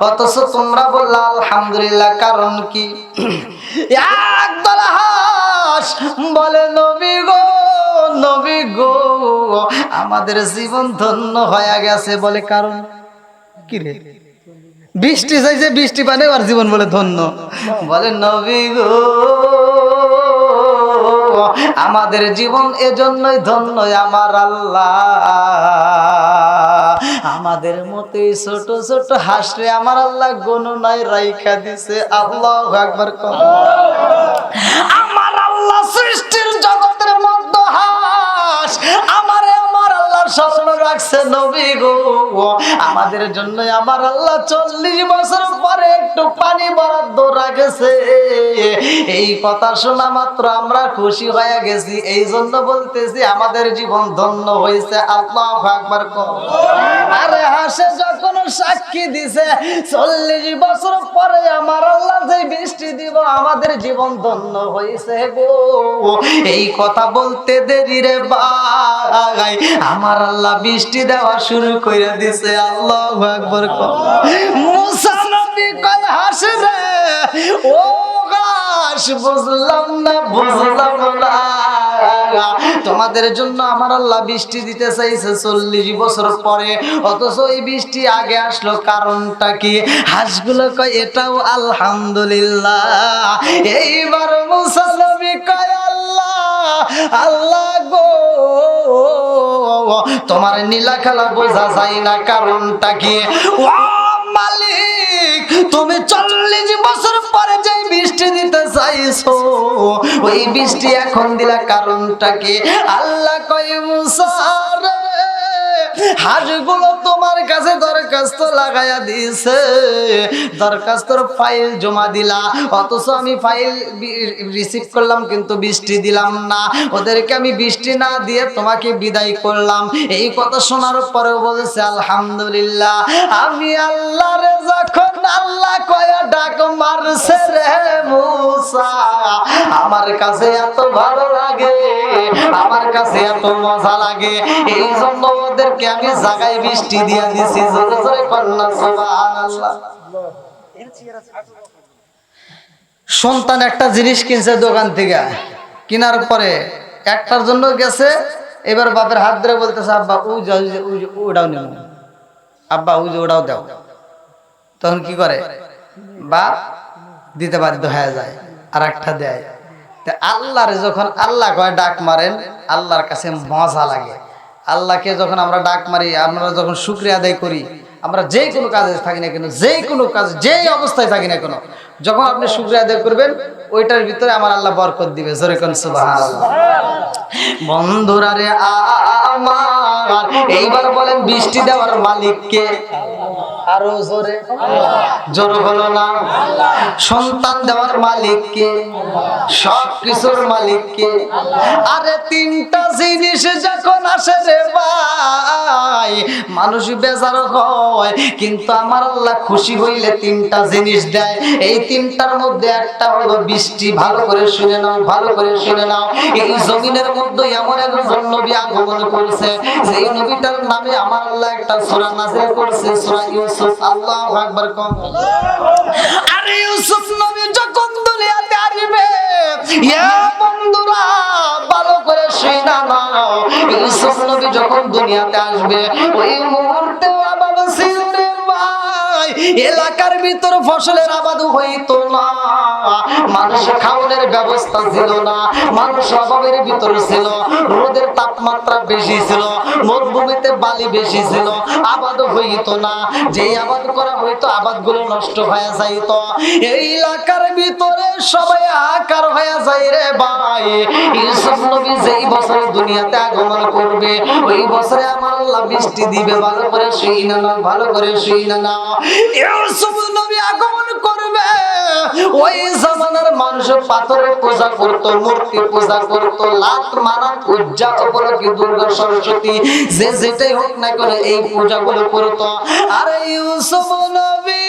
অথচ তোমরা বললা আলহামদুলিল্লাহ, কারণ কি? একদল হাঁস বলে নবী গো, নবী গো আমাদের জীবন ধন্য হয়ে গেছে। বলে কারণ কি রে? বৃষ্টি চাইছে, বৃষ্টি পানে আর জীবন বলে ধন্য। বলে নবী গো আমাদের জীবন এজন্যই ধন্য, আমার আল্লাহ আমাদের মতে ছোট ছোট হাসরে আমার আল্লাহ গণনায় রাইখা দিছে। আল্লাহু আকবার। আমার আল্লাহ সৃষ্টির জগতের মধ্যে হাস আমার আল্লাহ স্মরণ রাখছে। নবী গো আমাদের জন্য আমার আল্লাহ 40 বছর পরে একটু পানি বরাদ্দ রাখেছে। এই কথা শোনা মাত্র আমরা খুশি হয়ে গেছি। এই জন্য বলতেছি আমাদের জীবন ধন্য হয়েছে। আল্লাহু আকবার। আরে হাসে যখন সাক্ষী দিছে 40 বছর পরে আমার আল্লাহ যে বৃষ্টি দিব আমাদের জীবন ধন্য হয়েছে গো। এই কথা বলতে দেরি রে ভাই আমার আল্লাহ বৃষ্টি দেওয়া শুরু করে দিছে। আল্লাহু আকবার। মুসা নবী কয় হাসে রে ও গাছ বুঝলাম না তোমাদের জন্য আমার আল্লাহ বৃষ্টি দিতে চাইছে 40 বছর পরে, অথচ এই বৃষ্টি আগে আসলো কারণটা কি? হাঁসগুলো কয় এটাও আলহামদুলিল্লাহ। এইবার মুসা নবী কয় আল্লাহ গো তোমার নীলা খেলা বোঝা যায় না, কারণটা কি? ও মালিক তুমি 40 বছর পরে যে বৃষ্টি দিতে চাইছো ওই বৃষ্টি এখন দিলা, কারণটা কি? আল্লাহ কয় মুসা রে হাঁসগুলো তোমার কাছে দরখাস্ত লাগাইয়া দিছে, দরখাস্তর ফাইল জমা দিলা, অথচ আমি ফাইল রিসিভ করলাম কিন্তু বৃষ্টি দিলাম না। ওদেরকে আমি বৃষ্টি না দিয়ে তোমাকে বিদায় করলাম। এই কথা শোনার পরেও বলেছে আলহামদুলিল্লাহ। আমি আল্লাহ রে যখন আল্লাহ কয়া ডাক মারছে রে মুসা আমার কাছে এত ভালো লাগে, আমার কাছে এত মজা লাগে, এই জন্য ওদেরকে আমি জায়গায় বৃষ্টি দিয়া দিছি। জোরে জোরে কন্যা সুবহানাল্লাহ। সন্তান একটা জিনিস কিনছে দোকান থেকে, কেনার পরে একটার জন্য গেছে, এবার বাপের হাত ধরে বলতেছে আব্বা ওটাও নেব, আব্বা ওটাও দাও। তখন কি করে বাপ দিতে বাধ্য হয়ে যায়, আর একটা দেয়। আল্লাহর যখন আল্লাহ কয় ডাক মারেন আল্লাহর কাছে মজা লাগে। আল্লাহকে যখন আমরা ডাক মারি, আমরা যখন শুকরিয়া আদায় করি, আমরা যে কোনো কাজে থাকি না কেন, যে কোনো কাজ যেই অবস্থায় থাকি না কেন, যখন আপনি শুকরিয়া আদায় করবেন ওইটার ভিতরে আমার আল্লাহ বরকত দিবে। জোরে কোন সুবহানাল্লাহ। বন্ধুরা রে আমার এইবার বলেন বৃষ্টি দেওয়ার মালিক কে? আরো জোরে জোরে বলো না। সন্তান দেওয়ার মালিক কে? সব কিছুর মালিক কে? আরে তিনটা জিনিস যখন আসে রে ভাই মানুষ বেজার হয়, কিন্তু আমার আল্লাহ খুশি হইলে তিনটা জিনিস দেয়। এই তিনটার মধ্যে একটা হলো বৃষ্টি। ভালো করে শুনে নাও, ভালো করে শুনে নাও। এই জমিনের মধ্যে এমন একজন নবী আগমন করেছে যে নবীটার নামে আমার আল্লাহ একটা সূরা নাযিল করেছে, সূরা ইউসুফ। আল্লাহু আকবার। আরে ইউসুফ নবী যখন দুনিয়াতে আসবে, ইয়া বন্ধুরা ভালো করে শুনে নাও, ইউসুফ নবী যখন দুনিয়াতে আসবে ওই মুহূর্তে আবাদ ছিল রে ভাই, এলাকার ভিতর ফসলের আবাদ হইতো না, মানুষ খাওয়ানোর ব্যবস্থা ছিল না, মানুষ অভাবের ভিতর ছিল, রোদের তাপমাত্রা বেশি ছিল, মরুভূমিতে বালি বেশি ছিল, আবাদ হইতো না। যে আবাদ করা হইতো আবাদগুলো নষ্ট হয়ে যাইত। এই এলাকার ভিতরে সবাই আকার হয়ে যায় রে ভাই। ইউসুফ নবী যেই বছর দুনিয়াতে আগমন করবে ওই বছরে আমার আল্লাহ বৃষ্টি দিবে। ভালো করে শুইনা নাও, ভালো করে শুইনা নাও। ইউসুফ নবী আগমন করবে, ওই জামানার মানুষ পাথরের পূজা করতো, মূর্তি পূজা করতো, লাত মানাত উজ্জা উপলক্ষে দুর্গা সরস্বতী যে যেটাই হোক না করে এই পূজাগুলো করতো। আর ইউসুফ নবী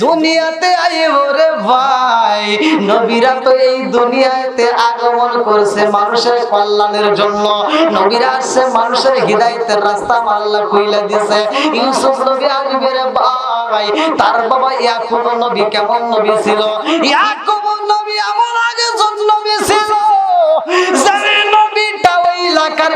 দুনিয়াতে আইব রে ভাই, নবীরা তো এই দুনিয়াতে আগমন করছে মানুষের কল্যাণের জন্য, নবীরা আসছে মানুষের হিদায়াতের রাস্তা আল্লাহ কইলা দিয়েছে। ইউসুফ নবী আসবে রে ভাই, তার বাবা ইয়াকুব নবী কেমন নবী ছিল? ইয়াকুব নবী এমন আগে নবী ছিল যে নবীটা ওই এলাকার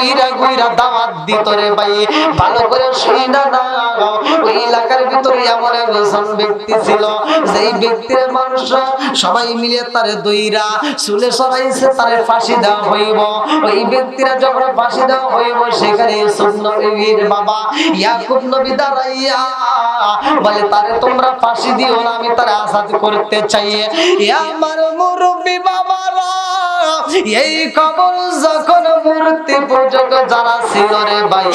গুইরা গুইরা দাওয়াত দিত রে ভাই, ভালো করে শুইনা নাও। ওই এলাকার ভিতরে এমন একজন ব্যক্তি ছিল, যেই ব্যক্তির মানুষরা সবাই মিলে তারে দইরা চুলে সরাইছে, তারে ফাঁসি দেওয়া হইব। ওই ব্যক্তিরা যখন ফাঁসি দেওয়া হইব, সেখানে ইউসুফ নবীর বাবা ইয়াকুব নবী দাঁড়াইয়া বলে, তারে তোমরা ফাঁসি দিও না, আমি তারে আজাদ করতে চাই। আমার মুরব্বী বাবারা, এই কবর যখন মূর্তি পূজক যারা ছিল রে ভাই,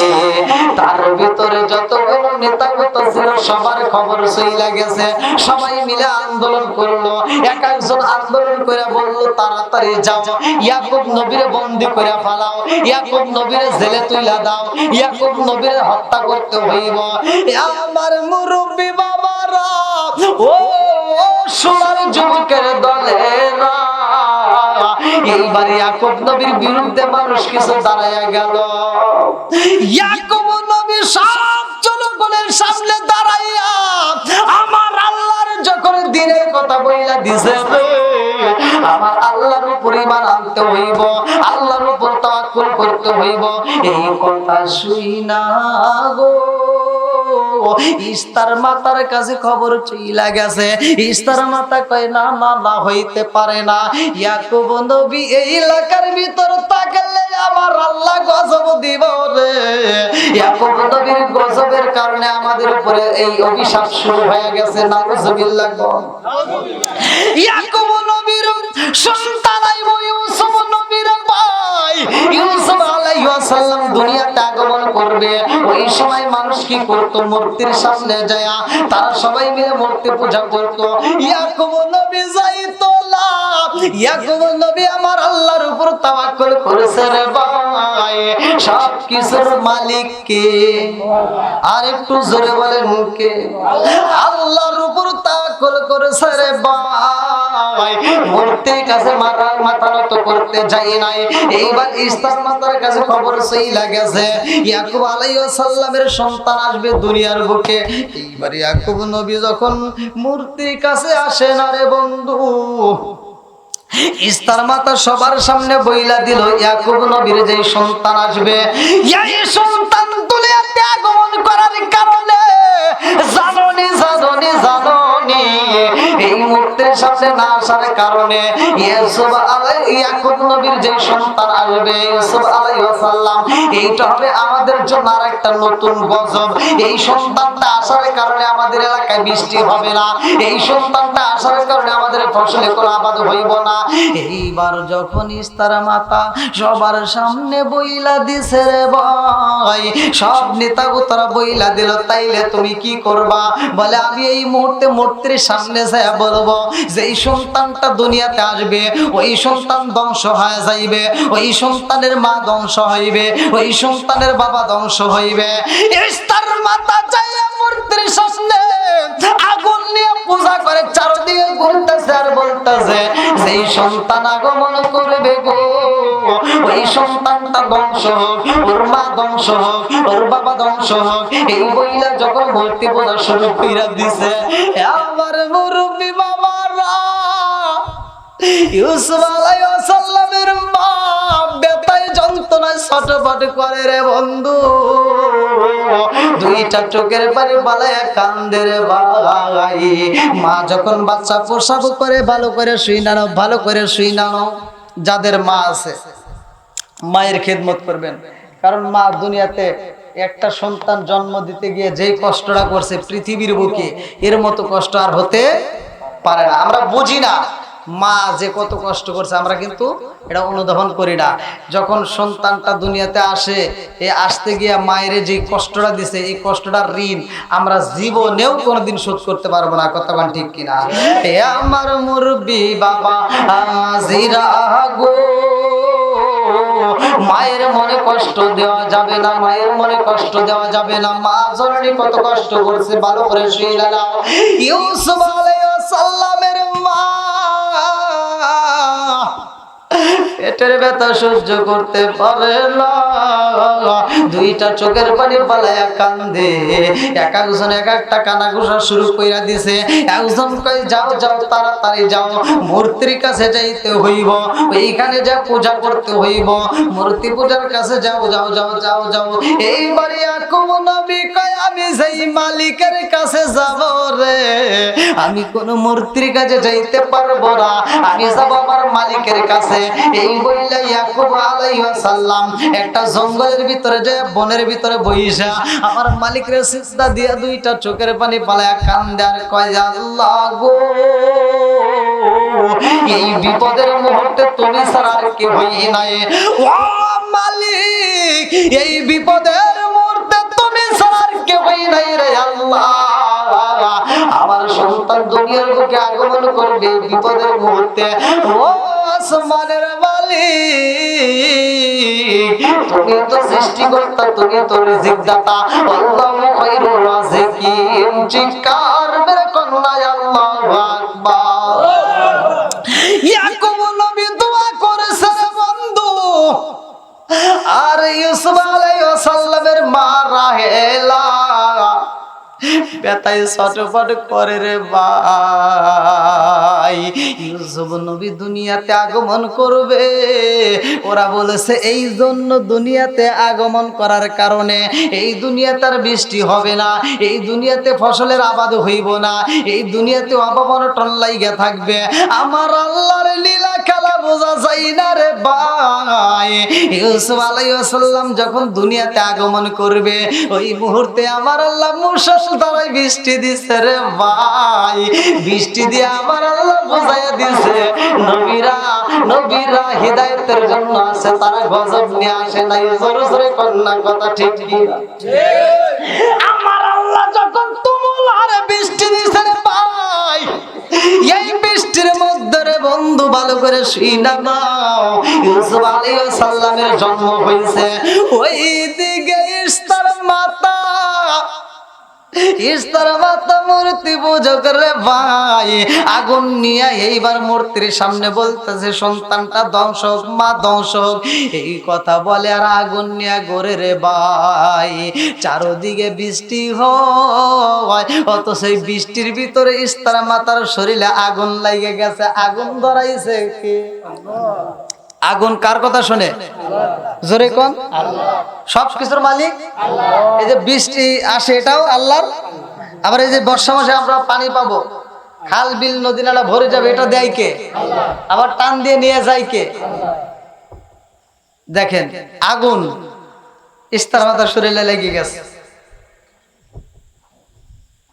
তার ভিতরে যতগুলো নেতাগত ছিল সবার খবর চইলা গেছে। সবাই মিলে আন্দোলন করলো, এক একজন আন্দোলন করে বললো, তাড়াতাড়ি যাও, ইয়াকুব নবীর বন্দী করে ফেলাও, ইয়াকুব নবীর জেলে তুইলা দাও, ইয়াকুব নবীর হত্যা করতে হইব। আমার মুরব্বী বাবারা, ও সোনার যুবকের দলেরা, এইবার ইয়াকুব নবীর বিরুদ্ধে মানুষ কিছু দাঁড়াইয়া গেল। ইয়াকুব নবী সব জনগণের সামনে দাঁড়াইয়া আমার আল্লাহর যখন দিনের কথা বইলা দিছে, আমার আল্লাহর উপর ঈমান আনতে হইব, আল্লাহর উপর তাওয়াক্কুল করতে হইব, এই কথা শুইনা গো ইস্তার মাতার কাছে খবর চইলা গেছে। ইস্তার মাতা কয়, না না না, হইতে পারে না। ইয়াকুব নবী এই এলাকার ভিতর তাকালে আমার আল্লাহ গজব দিব রে। ইয়াকুব নবীর গজবের কারণে আমাদের উপরে এই অভিশাপ শুরু হয়ে গেছে। নাউজুবিল্লাহ। ইয়াকুব নবীর সন্তান আইব ইউসুফ নবীর ভাই ইউসুফ আলাইহিস সালাম দুনিয়াতে আগমন করবে। ওই সময় মানুষ কি করত? মূর্তির সামনে যায় তারা সবাই মিলে মূর্তি পূজা করত। ইয়াকুব নবী যাইতো না। ইয়াকুব নবী আমার আল্লাহর উপর তাওয়াক্কুল করেছে রে ভাই। সব কিছুর মালিক কে? আর একটু জোরে বলেন কে? আল্লাহর উপর তাওয়াক্কুল করেছে রে ভাই। মূর্তির কাছে মাথা নত করতে যাই নাই। এইবার ইস্তার মাতার কাছে খবর চইলা গেছে ইয়াকুব আলাইহিস সালামের সন্তান আসবে দুনিয়ার বুকে। এইবার ইয়াকুব নবী যখন মূর্তির কাছে আসে না রে বন্ধু, ইস্তার মাতা সবার সামনে বইলা দিল, ইয়াকুব নবীর যে সন্তান আসবে, এই সন্তান দুনিয়াতে আগমন করার কারণে জাননি জাননি জাননি এই মূর্তির সামনে না আসার কারণে ইয়াকুব নবীর যে সন্তান আসবে ইউসুফ আলাইহিস সালাম, এইটা হবে আমাদের জন্য আরেকটা নতুন গজব। এই সন্তানটা আসার কারণে আমাদের এলাকায় বৃষ্টি হবে না, এই সন্তানটা আসার কারণে আমাদের ফসলে কোনো আবাদ হইব না। এইবার যখন ইস্তার মাতা সবার সামনে বইলা দিছে রে ভাই, সব নেতা গোতারা বইলা দিল, তাইলে তুমি কি করবা? বলে, আমি এই মুহূর্তে মূর্তির সামনে যায় বলবো যে এই সন্তানটা দুনিয়াতে আসবে, ওই সন্তান ধ্বংস হয়ে যাইবে, ওই সন্তানের মা ধ্বংস হইবে, ওই সন্তানের বাবা ধ্বংস হইবে। ইস্তার মাতা যাইয়া মূর্তির সামনে আগুন নিয়ে পূজা করে চারদিকে ঘুরতেছে আর বলতেছে, যেই সন্তান আগমন করবে গো, ওই সন্তানটা ধ্বংস হোক, ওর মা ধ্বংস হোক, ওর বাবা ধ্বংস হোক। এই বইলা যখন মূর্তি পূজা শুরু করে দিছে, আমার মুরব্বী বাবারা, ইউসুফ আলাইহিস সালামের মা বেতায় যন্ত্রণায় ছটফট করে রে বন্ধু। দুইটা চোখের পানি বালায়া কান্দে রে ভাই। মা যখন বাচ্চা প্রসব করে, ভালো করে শুই নাও, ভালো করে শুই নাও। যাদের মা আছে মায়ের খেদমত করবেন, কারণ মা দুনিয়াতে একটা সন্তান জন্ম দিতে গিয়ে যেই কষ্টটা করছে পৃথিবীর বুকে, এর মতো কষ্ট আর হতে পারে না। আমরা বুঝি না মা যে কত কষ্ট করছে, আমরা কিন্তু এটা অনুধাবন করি না। যখন সন্তানটা দুনিয়াতে আসে, এ আসতে গিয়ে মায়ের যে কষ্টটা দিছে, এই কষ্টটার ঋণ আমরা জীবনেও কোনোদিন শোধ করতে পারবো না। কথা বলেন ঠিক কিনা? এ আমার মুরব্বী বাবা আজিরা গো, মায়ের মনে কষ্ট দেওয়া যাবে না, মায়ের মনে কষ্ট দেওয়া যাবে না। মা জননী কত কষ্ট করছে, ভালো করে শুনে নাও। ইউসুফ আলাইহিস সালামের মা পেটের ব্যথা সহ্য করতে পারে না, দুইটা চোখের পানি পালায়া কান্দে। এক একজন এক একটা কানাঘুষা শুরু কইরা দিছে। একজন কই যাও যাও তাড়াতাড়ি যাও, মূর্তির কাছে যাইতে হইব, ওইখানে যা পূজা করতে হইব, মূর্তি পূজার কাছে যাও যাও যাও যাও যাও। এইবার ইয়াকুব নবী কয় আমি সেই মালিকের কাছে যাব রে, আমি কোন মূর্তির কাছে যাইতে পারবো না, আমি যাব আমার মালিকের কাছে। এই বইলা ইয়াকুব আলাইহিস সালাম একটা জঙ্গলের ভিতরে যায়, বনের ভিতরে বইসা আমার মালিকের সিজদা দিয়া দুইটা চোখের পানি পালায়া কান্দে আর কয় আল্লাহ গো, এই বিপদের মুহূর্তে তুমি ছাড়া আর কেউ নাই। ও মালিক, এই বিপদের মুহূর্তে তুমি ছাড়া আর কেউ নাই রে আল্লাহ। আমার সন্তান দুনিয়ার বুকে আগমন করবে বিপদের মুহূর্তে। ও আসমানের মালিক, তুমি তো সৃষ্টিকর্তা, তুমি তো রিজিক দাতা, আল্লাহু খায়রুর রাযিকিন। চিৎকার মেরে কন্যা আল্লাহু আকবার। ইয়াকুব নবী দোয়া করেছে বন্ধু, আর ইউসুফ আলাইহিস সালামের মা রাহেলা বেতাই ছটফট করে রে ভাই। ইউসুফ নবী দুনিয়াতে আগমন করবে, ওরা বলেছে এই জন্য দুনিয়াতে আগমন করার কারণে এই দুনিয়াতে আর বৃষ্টি হবে না, এই দুনিয়াতে ফসলের আবাদ হইব না, এই দুনিয়াতে অভাব অনটন লাইগা থাকবে। আমার আল্লাহর লীলা খেলা বোঝা যায় না রে ভাই। ইউসুফ আলাইহিস সালাম যখন দুনিয়াতে আগমন করবে, ওই মুহূর্তে আমার আল্লাহ মুশাস দ্বারাই বৃষ্টি দিছে রে ভাই। বৃষ্টি দিয়ে আমার আল্লাহ বুঝাইয়া দিছে নবীরা হিদায়াতের জন্য আছে, তারা গজব নিয়ে আসে নাই। জোরে জোরে কন্যা কথা ঠিক কি? আমার আল্লাহ যখন তুমুল হারে বৃষ্টি দিছে রে ভাই, এই বৃষ্টির মধ্যে রে বন্ধু ভালো করে শুইনা নাও, ইউসুফ আলাইহিস সালামের জন্ম হইছে। ওই দিকে ইস্তার মাতা মূর্তি পূজক রে ভাই, আগুন নিয়ে এইবার মূর্তির সামনে বলতেছে সন্তানটা ধ্বংস হোক, মা ধ্বংস হোক, এই কথা বলে আর আগুন নিয়ে গড়ে রে ভাই। চারদিকে বৃষ্টি হয়, অত সেই বৃষ্টির ভিতরে ইস্তার মাতার শরীরে আগুন লাগে গেছে। আগুন ধরাইছে কে? আগুন কার কথা শুনে? জোরে কোন? সব কিছুর মালিক আল্লাহ। এই যে বৃষ্টি আসে এটাও আল্লাহর, আবার এই যে বর্ষা মাসে আমরা পানি পাবো, খাল বিল নদী নালা ভরে যাবে, এটা দেয় কে? আল্লাহ। আবার টান দিয়ে নিয়ে যায় কে? আল্লাহ। দেখেন আগুন ইস্তার মাতার শরীরে লেগে গেছে,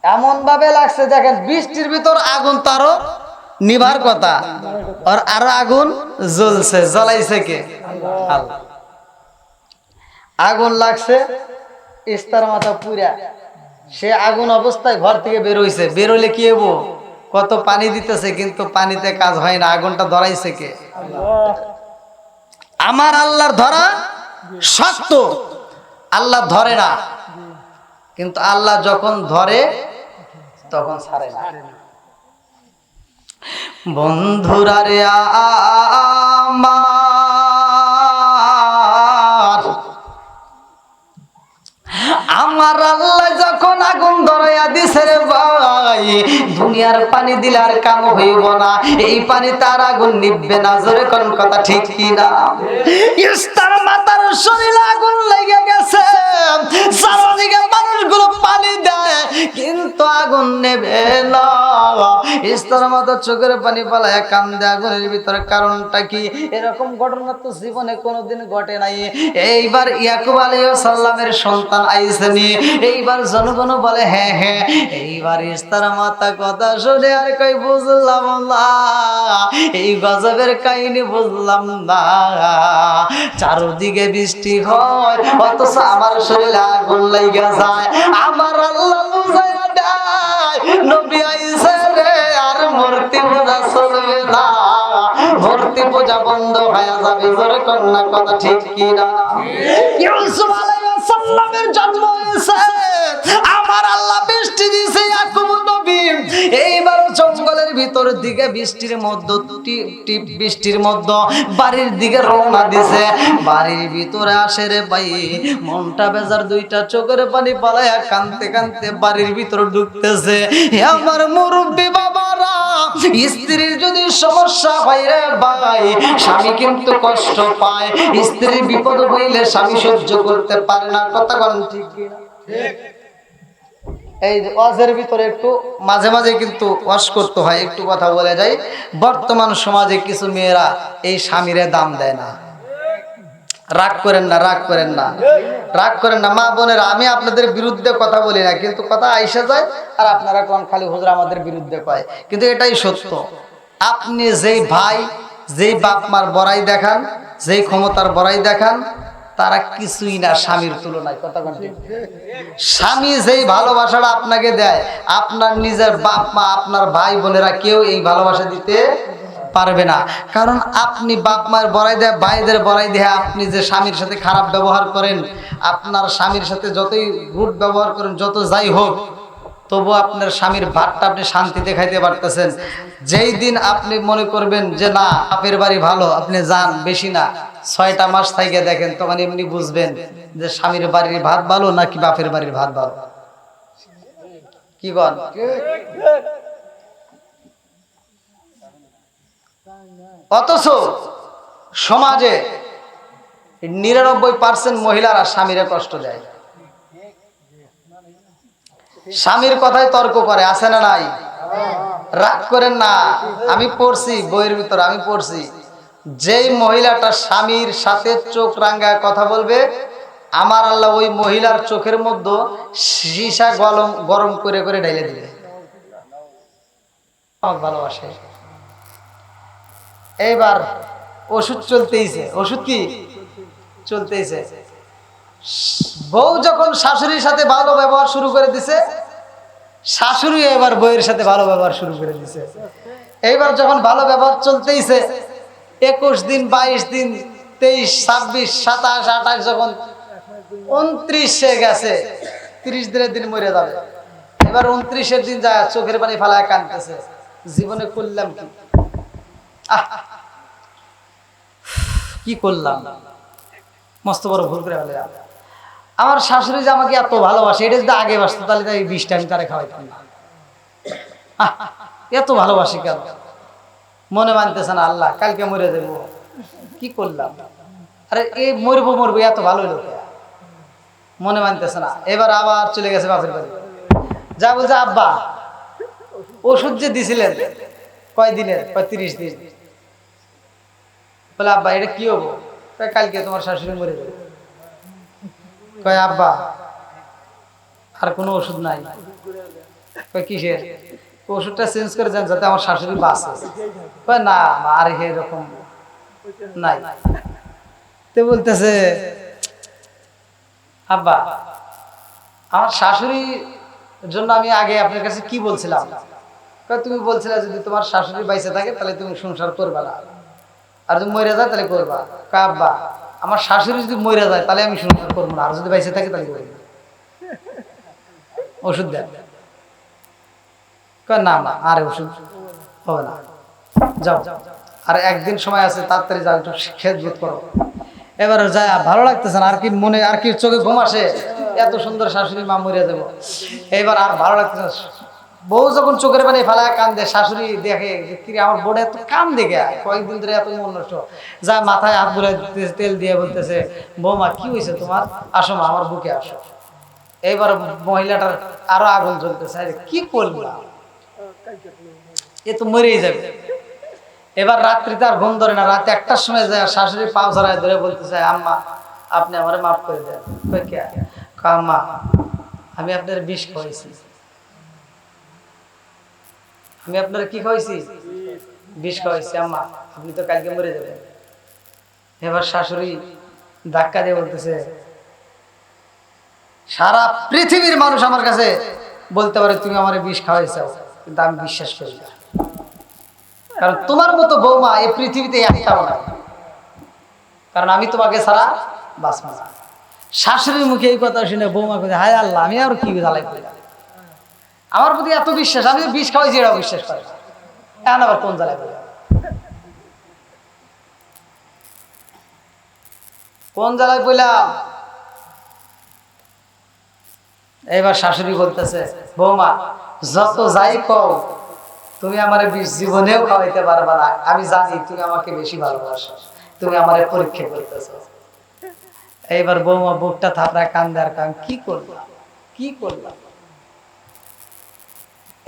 এমন ভাবে লাগছে দেখেন বৃষ্টির ভিতর আগুন তারও নিভার কথা, আর আরো আগুন জ্বলছে, জ্বলাইছে কে? আল্লাহ। আগুন লাগছে ইস্তার মাথা পুরা, সে আগুন অবস্থায় ঘর থেকে বের হইছে। বের হইলে কি হবো? কত পানি দিতেছে, কিন্তু পানিতে কাজ হয় না। আগুনটা ধরাইছে কে? আমার আল্লাহর ধরা শক্ত, আল্লাহ ধরে না, কিন্তু আল্লাহ যখন ধরে তখন ছাড়ে না। বন্ধুরা রে আমার আল্লাহ যখন আগুন ধরাইয়া দিছে রে ভাই, দুনিয়ার পানি দিলে আর কাম হইব না, এই পানি তার আগুন নিভবে না। জোরে কোন কথা ঠিক কি না? ইস্তার মাতার শরীরে আগুন লেগে গেছে, চারদিকে মানুষগুলো পানি দেয় কিন্তু আগুন নেবে না। ইস্তার মাতার চোখের পানি পালায় কান্দে আগুনের ভিতরে। কারণটা কি? এরকম ঘটনা তো জীবনে কোনোদিন ঘটে নাই। এইবার ইয়াকুব আলাইহিস সালামের সন্তান আইসেনি, এইবার জনগণ বলে হ্যাঁ হ্যাঁ। এইবার ইস্তার মাতা কথা শুনে আর কই বুঝলাম না, এই গজবের কাহিনী বুঝলাম না। চারদিকে বৃষ্টি হয় অথচ আমার শরীরে আগুন লাগা যায়। আমার আল্লাহ বুঝাইয়া দেয় নবী আইছে রে, আর মূর্তি পূজা চলবে না, মূর্তি পূজা বন্ধ হয়ে যাবে। জোরে কন্যা কথা ঠিক কি না? ইউসুফ আলাইহিস সালামের জন্ম হয়েছে, আমার আল্লাহ বৃষ্টি দিয়েছে ইয়াকুব নবী। এইবার জঙ্গলের ভিতর ভিতর দিকে বৃষ্টির মধ্যে বাড়ির দিকে রওনা দিছে। বাড়ির ভিতরে আসে রে ভাই, মনটা বেজার, দুইটা চোখের পানি পালায়া কানতে কানতে বাড়ির ভিতর ঢুকতেছে। আমার মুরব্বী বাবারা, স্ত্রীর যদি সমস্যা হয় রে ভাই, স্বামী কিন্তু কষ্ট পায়। স্ত্রীর বিপদ হইলে স্বামী সহ্য করতে পারে না। কথা বলেন ঠিক কিনা? এই ওয়াজের ভিতরে একটু মাঝে মাঝে কিন্তু ওয়াজ করতে হয়। একটু কথা বলে যাই, বর্তমান সমাজে কিছু মেয়েরা এই স্বামীরে দাম দেয় না। রাগ করেন না, রাগ করেন না, রাগ করেন না মা বোনেরা, আমি আপনাদের বিরুদ্ধে কথা বলি না, কিন্তু কথা আইসা যায় আর আপনারা কোন খালি হুজুর আমাদের বিরুদ্ধে কয়, কিন্তু এটাই সত্য। আপনি যেই ভাই, যেই বাপ মার বড়াই দেখান, যেই ক্ষমতার বড়াই দেখান, তারা কিছুই না স্বামীর তুলনায়। কথা বলতে, স্বামী যেই ভালোবাসাটা আপনাকে দেয়, আপনার নিজের বাপ মা, আপনার ভাই বোনেরা কেউ এই ভালোবাসা দিতে পারবে না। কারণ আপনি বাপ মায়ের বড়াই দেয়, ভাইদের বড়াই দেয়, আপনি যে স্বামীর সাথে খারাপ ব্যবহার করেন, আপনার স্বামীর সাথে যতই রুট ব্যবহার করেন, যত যাই হোক, তবু আপনার স্বামীর ভাতটা আপনি শান্তিতে খাইতে পারতেছেন। যেই দিন আপনি মনে করবেন যে না বাপের বাড়ি ভালো, আপনি যান, বেশি না 6টা মাস থেকে দেখেন, তখন এমনি বুঝবেন যে স্বামীর বাড়ির ভাত ভালো নাকি বাপের বাড়ির ভাত ভালো। কি বল? অথচ সমাজে 99% মহিলারা স্বামীরে কষ্ট দেয়, স্বামীর কথায় তর্ক করে, আছে না নাই? রাগ করেন না, আমি পড়ছি বইয়ের ভিতর, আমি পড়ছি, যেই মহিলাটা স্বামীর সাথে চোখ রাঙ্গায় কথা বলবে, আমার আল্লাহ ওই মহিলার চোখের মধ্যে সীসা গরম করে করে ঢেলে দিবে। আমার ভালোবাসে। এইবার ওষুধ চলতেইছে, ওষুধ কি চলতেইছে, বউ যখন শাশুড়ির সাথে ভালো ব্যবহার শুরু করে দিছে, শাশুড়ি এবার বউয়ের সাথে ভালো ব্যবহার শুরু করে দিছে। এইবার যখন ভালো ব্যবহার চলতেইছে, 21 দিন, 22 দিন, 23, 26, 27, 28, যখন 29 গেছে, 30 দিনের দিন মরে যাবে। এবার 29-এর দিন যায় চোখের পানি ফালায় কাঁদতেছে, জীবনে করলাম কি, কি করলাম, মস্ত বড় ভুল করে ফেললাম। আমার শাশুড়ি যে আমাকে এত ভালোবাসে, এটা যদি আগে বাসতো তাহলে তাই 20টা আমি তারে খাওয়াইতাম না। এত ভালোবাসি কেন? মনে মানতেছে না, আল্লাহ কালকে মরে যাবো, কি করলাম, আরে এই মরবো মরবো, এত ভালো লোক, মনে মানতেছে না। এবার আবার চলে গেছে বাপের বাড়ি, যা বলছে আব্বা ওষুধ যে দিছিলেন কয়দিনের, 30 দিন, বলে আব্বা এটা কি হবো, কালকে তোমার শাশুড়ি মরে যাবে। কয় আব্বা আর কোনো ওষুধ নাই। কয় কিসের? ওষুধটা চেঞ্জ করে যান যাতে আমার শাশুড়ি বাঁচে। কয় না আর এরকম নাই। তে বলতেছে আব্বা আমার শাশুড়ির জন্য আমি আগে আপনার কাছে কি বলছিলাম? কয় তুমি বলছিলে যদি তোমার শাশুড়ি বাইসে থাকে তাহলে তুমি সংসার করবা না, আর যদি মরে যায় তাহলে করবা। কয় আব্বা আমার শাশুড়ি যদি মরে যায় তাহলে আমি সংসার করবো না, আর যদি বাইসে থাকে তাহলে করবো। ওষুধ দেন। কয় না না আর ওষুধ হবে না, যাও আর একদিন সময় আছে, তাড়াতাড়ি যাও, একটু খেদবোধ করো। এবার যায়, ভালো লাগতেছে না, আর কি মনে, আর কি চোখে ঘুম আসে, এত সুন্দর শাশুড়ি মা মরিয়া দেবো, এবার আর ভালো লাগতেছে। বউ যখন চোখের পানি ফেলায় কান্দে, শাশুড়ি দেখে আমার বোর্ডে এত কান দেখে, কয়েকদিন ধরে এত মন নষ্ট, যা মাথায় হাত বুলাই তেল দিয়ে বলতেছে বৌমা কি হয়েছে তোমার, আসো মা আমার বুকে আসো। এইবার মহিলাটার আরো আগুন জ্বলতেছে, কি করলাম, এ তো মরেই যাবে। এবার রাত্রিতে আর ঘুম ধরে না, রাতে 1টার সময় যায় শাশুড়ি পাও ধরায় ধরে বলতেছে আম্মা আপনি আমারে মাফ করে দেন। আম্মা আমি আপনার বিষ খাওয়াইছি, আমি আপনার কি খাওয়াইছি, বিষ খাওয়াইছি, আম্মা আপনি তো কালকে মরে যাবেন। এবার শাশুড়ি ধাক্কা দিয়ে বলতেছে সারা পৃথিবীর মানুষ আমার কাছে বলতে পারে তুমি আমার বিষ খাওয়াইছো, কিন্তু আমি বিশ্বাস করি না, কারণ তোমার মতো বৌমা এই পৃথিবীতে একটাও নাই, কারণ আমি তোমাকে ছাড়া বাঁচব না। শাশুড়ির মুখে এই কথা শুনে বৌমা বলছে হায় আল্লাহ আমি আর কি জ্বালাই করলাম, আমার প্রতি এত বিশ্বাস, আমি বিষ খাওয়াইছি এটাও বিশ্বাস করে। এখন আবার কোন জ্বালায় বললাম, কোন জ্বালায় বললাম। এবার শাশুড়ি বলতেছে, বৌমা যত যাই কও তুমি আমার বিষ জীবনেও খাওয়াইতে পারবা না, আমি জানি তুমি আমাকে বেশি ভালোবাসো, তুমি আমার পরীক্ষা করতেছ। এইবার বৌমা বুকটা থাপড়ায় কান্দে আর কান, কি করলাম কি করলাম।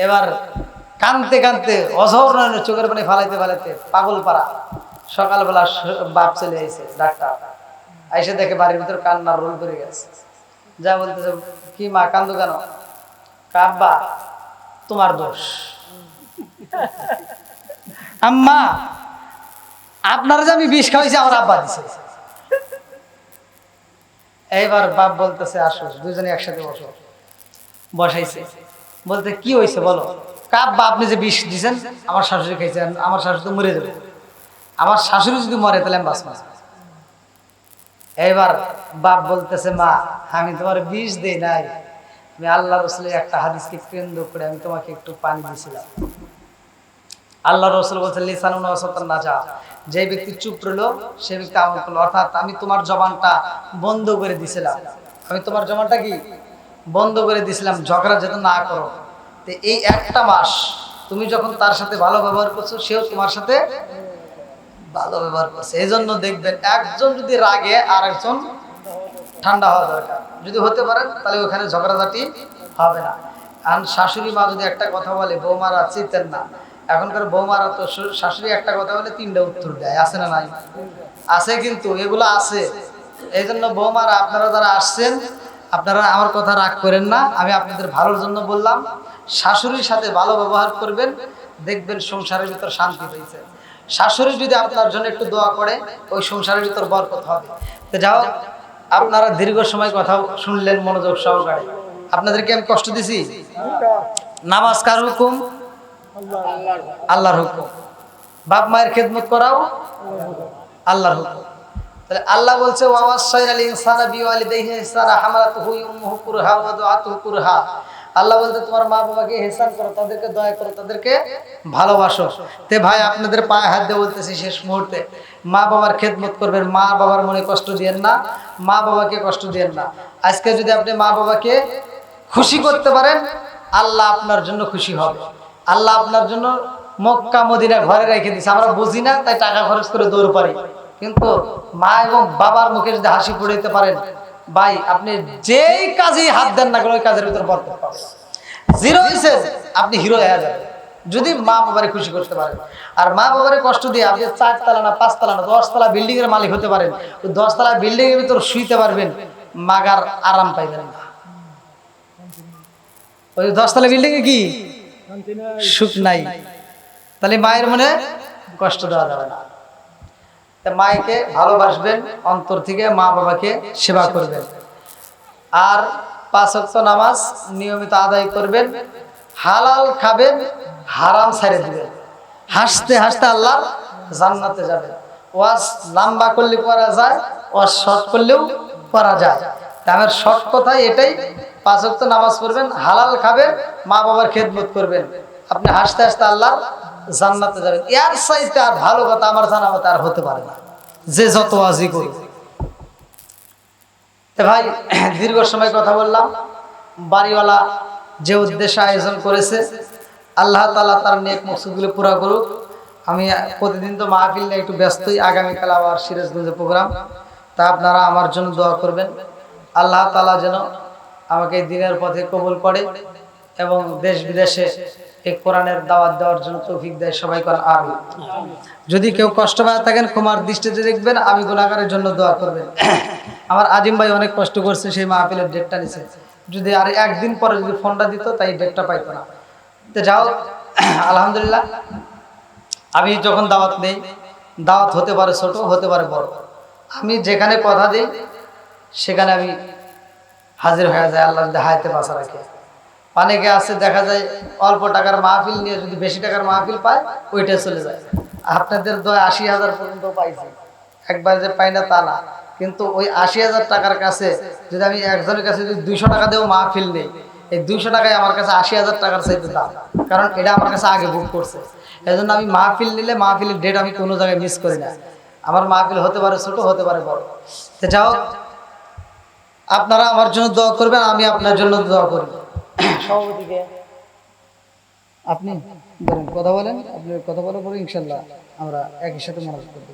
এবার কানতে কানতে অঝোর নয়নে চোখের পানি ফালাইতে ফালাইতে পাগল পাড়া। সকালবেলা বাপ চলে আইছে ডাক্তার, আইসে দেখে বাড়ির ভিতর কান্নার রোল করে গেছে। যা বলতেছে, কি মা কান্দো কেন? আব্বা তোমার দোষ। আম্মা আপনারা যে আমি বিষ খাওয়াইছি আমার আব্বা দিছে। এইবার বাপ বলতেছে, আসো দুজনে একসাথে বসো। বসাইছে, বলতে কি হয়েছে বলো। আব্বা আপনি যে বিষ দিছেন আমার শাশুড়ি খাইছেন, আমার শাশুড়ি তো মরে যাবে, আমার শাশুড়ি যদি মরে তাহলে আমি বাঁচব না। এইবার বাপ বলতেছে, মা আমি তোমার বিষ দেই নাই, আমি আল্লাহ রসুলের একটা হাদিসকে কেন্দ্র করে আমি তোমাকে একটু পানি দিয়েছিলাম। আল্লাহ রসুল বলছেন, লিসানুন ওয়াসাতান নাজা, যে ব্যক্তি চুপ রইল সে ব্যক্তি আমল করলো। অর্থাৎ আমি তোমার জবানটা বন্ধ করে দিছিলাম, আমি তোমার জবানটা কি বন্ধ করে দিছিলাম, ঝগড়া যাতে না করো। তো এই একটা মাস তুমি যখন তার সাথে ভালো ব্যবহার করছো, সেও তোমার সাথে ভালো ব্যবহার করছে। এই জন্য দেখবেন একজন যদি রাগে আর একজন ঠান্ডা হওয়া দরকার। যদি হতে পারে তাহলে ওখানে ঝগড়াঝাটি হবে না। আর শাশুড়ি মা যদি একটা কথা বলে বৌমারা চিনতেন না, এখনকার বৌমারা তো শাশুড়ি একটা কথা বলে 3টা উত্তর দেয়, আছে না নাই? আছে, কিন্তু এগুলো আছে। এই জন্য বৌমারা আপনারা যারা আসছেন, আপনারা আমার কথা রাগ করেন না, আমি আপনাদের ভালোর জন্য বললাম। শাশুড়ির সাথে ভালো ব্যবহার করবেন, দেখবেন সংসারের ভিতর শান্তি হয়েছে। শাশুড়ি যদি আপনার জন্য একটু দোয়া করে, ওই সংসারের ভিতর বরকত হবে। তো যাও, আপনারা দীর্ঘ সময় কথা শুনলেন মনোযোগ সহকারে। আপনাদেরকে আমি কষ্ট দিছি? নামাজ কার হুকুম? আল্লাহর হুকুম। বাপ মায়ের খেদমত করাও আল্লাহর হুকুম। তাহলে আল্লাহ বলছে, ওয়াসাইনাল ইনসানা বিওয়ালিদাইহি ইহসানা হামালাতুহু উম্মুহু কুরহা ওয়া দাআতুহু কুরহা। আল্লাহ বলতে তোমার মা বাবাকে ইহসান করো, তাদেরকে দয়া করো, তাদেরকে ভালোবাসো। তে ভাই আপনাদের পায়ে হাত দিয়ে বলতেছি শেষ মুহূর্তে, মা বাবার খেদমত করবেন, মা বাবার মনে কষ্ট দিয়েন না, মা বাবাকে কষ্ট দিয়েন না। আজকে যদি আপনি মা বাবাকে খুশি করতে পারেন, আল্লাহ আপনার জন্য খুশি হবে। আল্লাহ আপনার জন্য মক্কা মদিনা ঘরে রেখে দিছে। আমরা বুঝি না তাই টাকা খরচ করে দৌড় পারি, কিন্তু মা এবং বাবার মুখে যদি হাসি ফুটাইতে পারেন, ভাই আপনি যেই কাজে হাত দেন না কেন ওই কাজের ভিতর বরকত পাবেন। জিরো হইছে আপনি হিরো হয়ে যাবেন যদি মা বাবারে খুশি করতে পারেন। আর মা বাবারে কষ্ট দিয়ে আপনি 4 তলা না 5 তলা না 10 তলা বিল্ডিং এর মালিক হতে পারেন, ওই 10 তলা বিল্ডিং এর ভিতর শুইতে পারবেন, মাগার আরাম পাইবেন না। ওই 10 তলা বিল্ডিং এ কি সুখ নাই, তাহলে মায়ের মনে কষ্ট দেওয়া যাবে না। মাকে ভালোবাসবেন, অন্তর থেকে মা বাবাকে সেবা করবেন। আর 5 ওয়াক্ত নামাজ নিয়মিত আদায় করবেন, হালাল খাবেন, হারাম ছেড়ে দিবেন, হাসতে হাসতে আল্লাহর জান্নাতে যাবেন। ওয়াজ লম্বা করলে পড়া যায়, ওয়াজ শর্ট করলেও পড়া যায়। আমার শর্ট কথা এটাই, 5 ওয়াক্ত নামাজ পড়বেন, হালাল খাবেন, মা বাবার খেদমত করবেন, আপনি হাসতে হাসতে আল্লাহর জান্নাতে যাবেন। এর চাইতে আর ভালো কথা আমার জানা মতে আর হতে পারে না, যে যত ওয়াজই করুক। ভাই দীর্ঘ সময় কথা বললাম। বাড়িওয়ালা যে উদ্দেশ্যে আয়োজন করেছে, আল্লাহ তাআলা তার নেক মকসুদগুলো পুরা করুক। আমি প্রতিদিন তো মাহফিল নিয়ে একটু ব্যস্তই, আগামীকাল আবার সিরাজগঞ্জে প্রোগ্রাম, তা আপনারা আমার জন্য দোয়া করবেন। আল্লাহ তাআলা যেন আমাকে দিনের পথে কবুল করে এবং দেশ বিদেশে এই কোরআনের দাওয়াত দেওয়ার জন্য তৌফিক দেয়। সবাই করেন আমিন। যদি কেউ কষ্ট পায় থাকেন ক্ষমার দৃষ্টিতে দেখবেন, আমি গুনাহগারের জন্য দোয়া করবেন। আমার আজিম ভাই অনেক কষ্ট করছে, সেই মাহফিলের ডেটটা নিছে, যদি আর একদিন পরে যদি ফোনটা দিত তাই ডেটটা পাইতো না। তো যাও, আলহামদুলিল্লাহ আমি যখন দাওয়াত নেই, দাওয়াত হতে পারে ছোট হতে পারে বড়, আমি যেখানে কথা দিই সেখানে আমি হাজির হয়ে যায়, আল্লাহ যদি হায়াতে বাঁচা রাখে। অনেকে আছে দেখা যায় অল্প টাকার মাহফিল নিয়ে যদি বেশি টাকার মাহফিল পায় ওইটা চলে যায়। আপনাদের 80,000 পর্যন্ত পাইছি, একবার যে পাই না তা না, কিন্তু ওই 80,000 টাকার কাছে যদি আমি একজনের কাছে যদি 200 টাকা দেবো মাহফিল নেই, এই 200 টাকায় আমার কাছে 80,000 টাকার চাইতে দাম, কারণ এটা আমার কাছে আগে বুক করছে। এই জন্য আমি মাহফিল নিলে মাহফিলের ডেট আমি কোনো জায়গায় মিস করি না। আমার মাহফিল হতে পারে ছোট, হতে পারে বড়। তো যাও, আপনারা আমার জন্য দোয়া করবেন, আমি আপনার জন্য দোয়া করব। সভাপতিকে আপনি বলেন, কথা বলেন, আপনি কথা বলার পরে ইনশাল্লাহ আমরা একই সাথে মনোজ করব।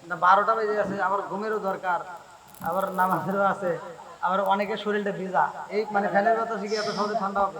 না 12টা বেজে গেছে, আবার ঘুমেরও দরকার, আবার নামাজেরও আছে, আবার অনেকের শরীরটা ভিজা, এই মানে ফ্যানের কথা শিখে এত সহজে ঠান্ডা হবে।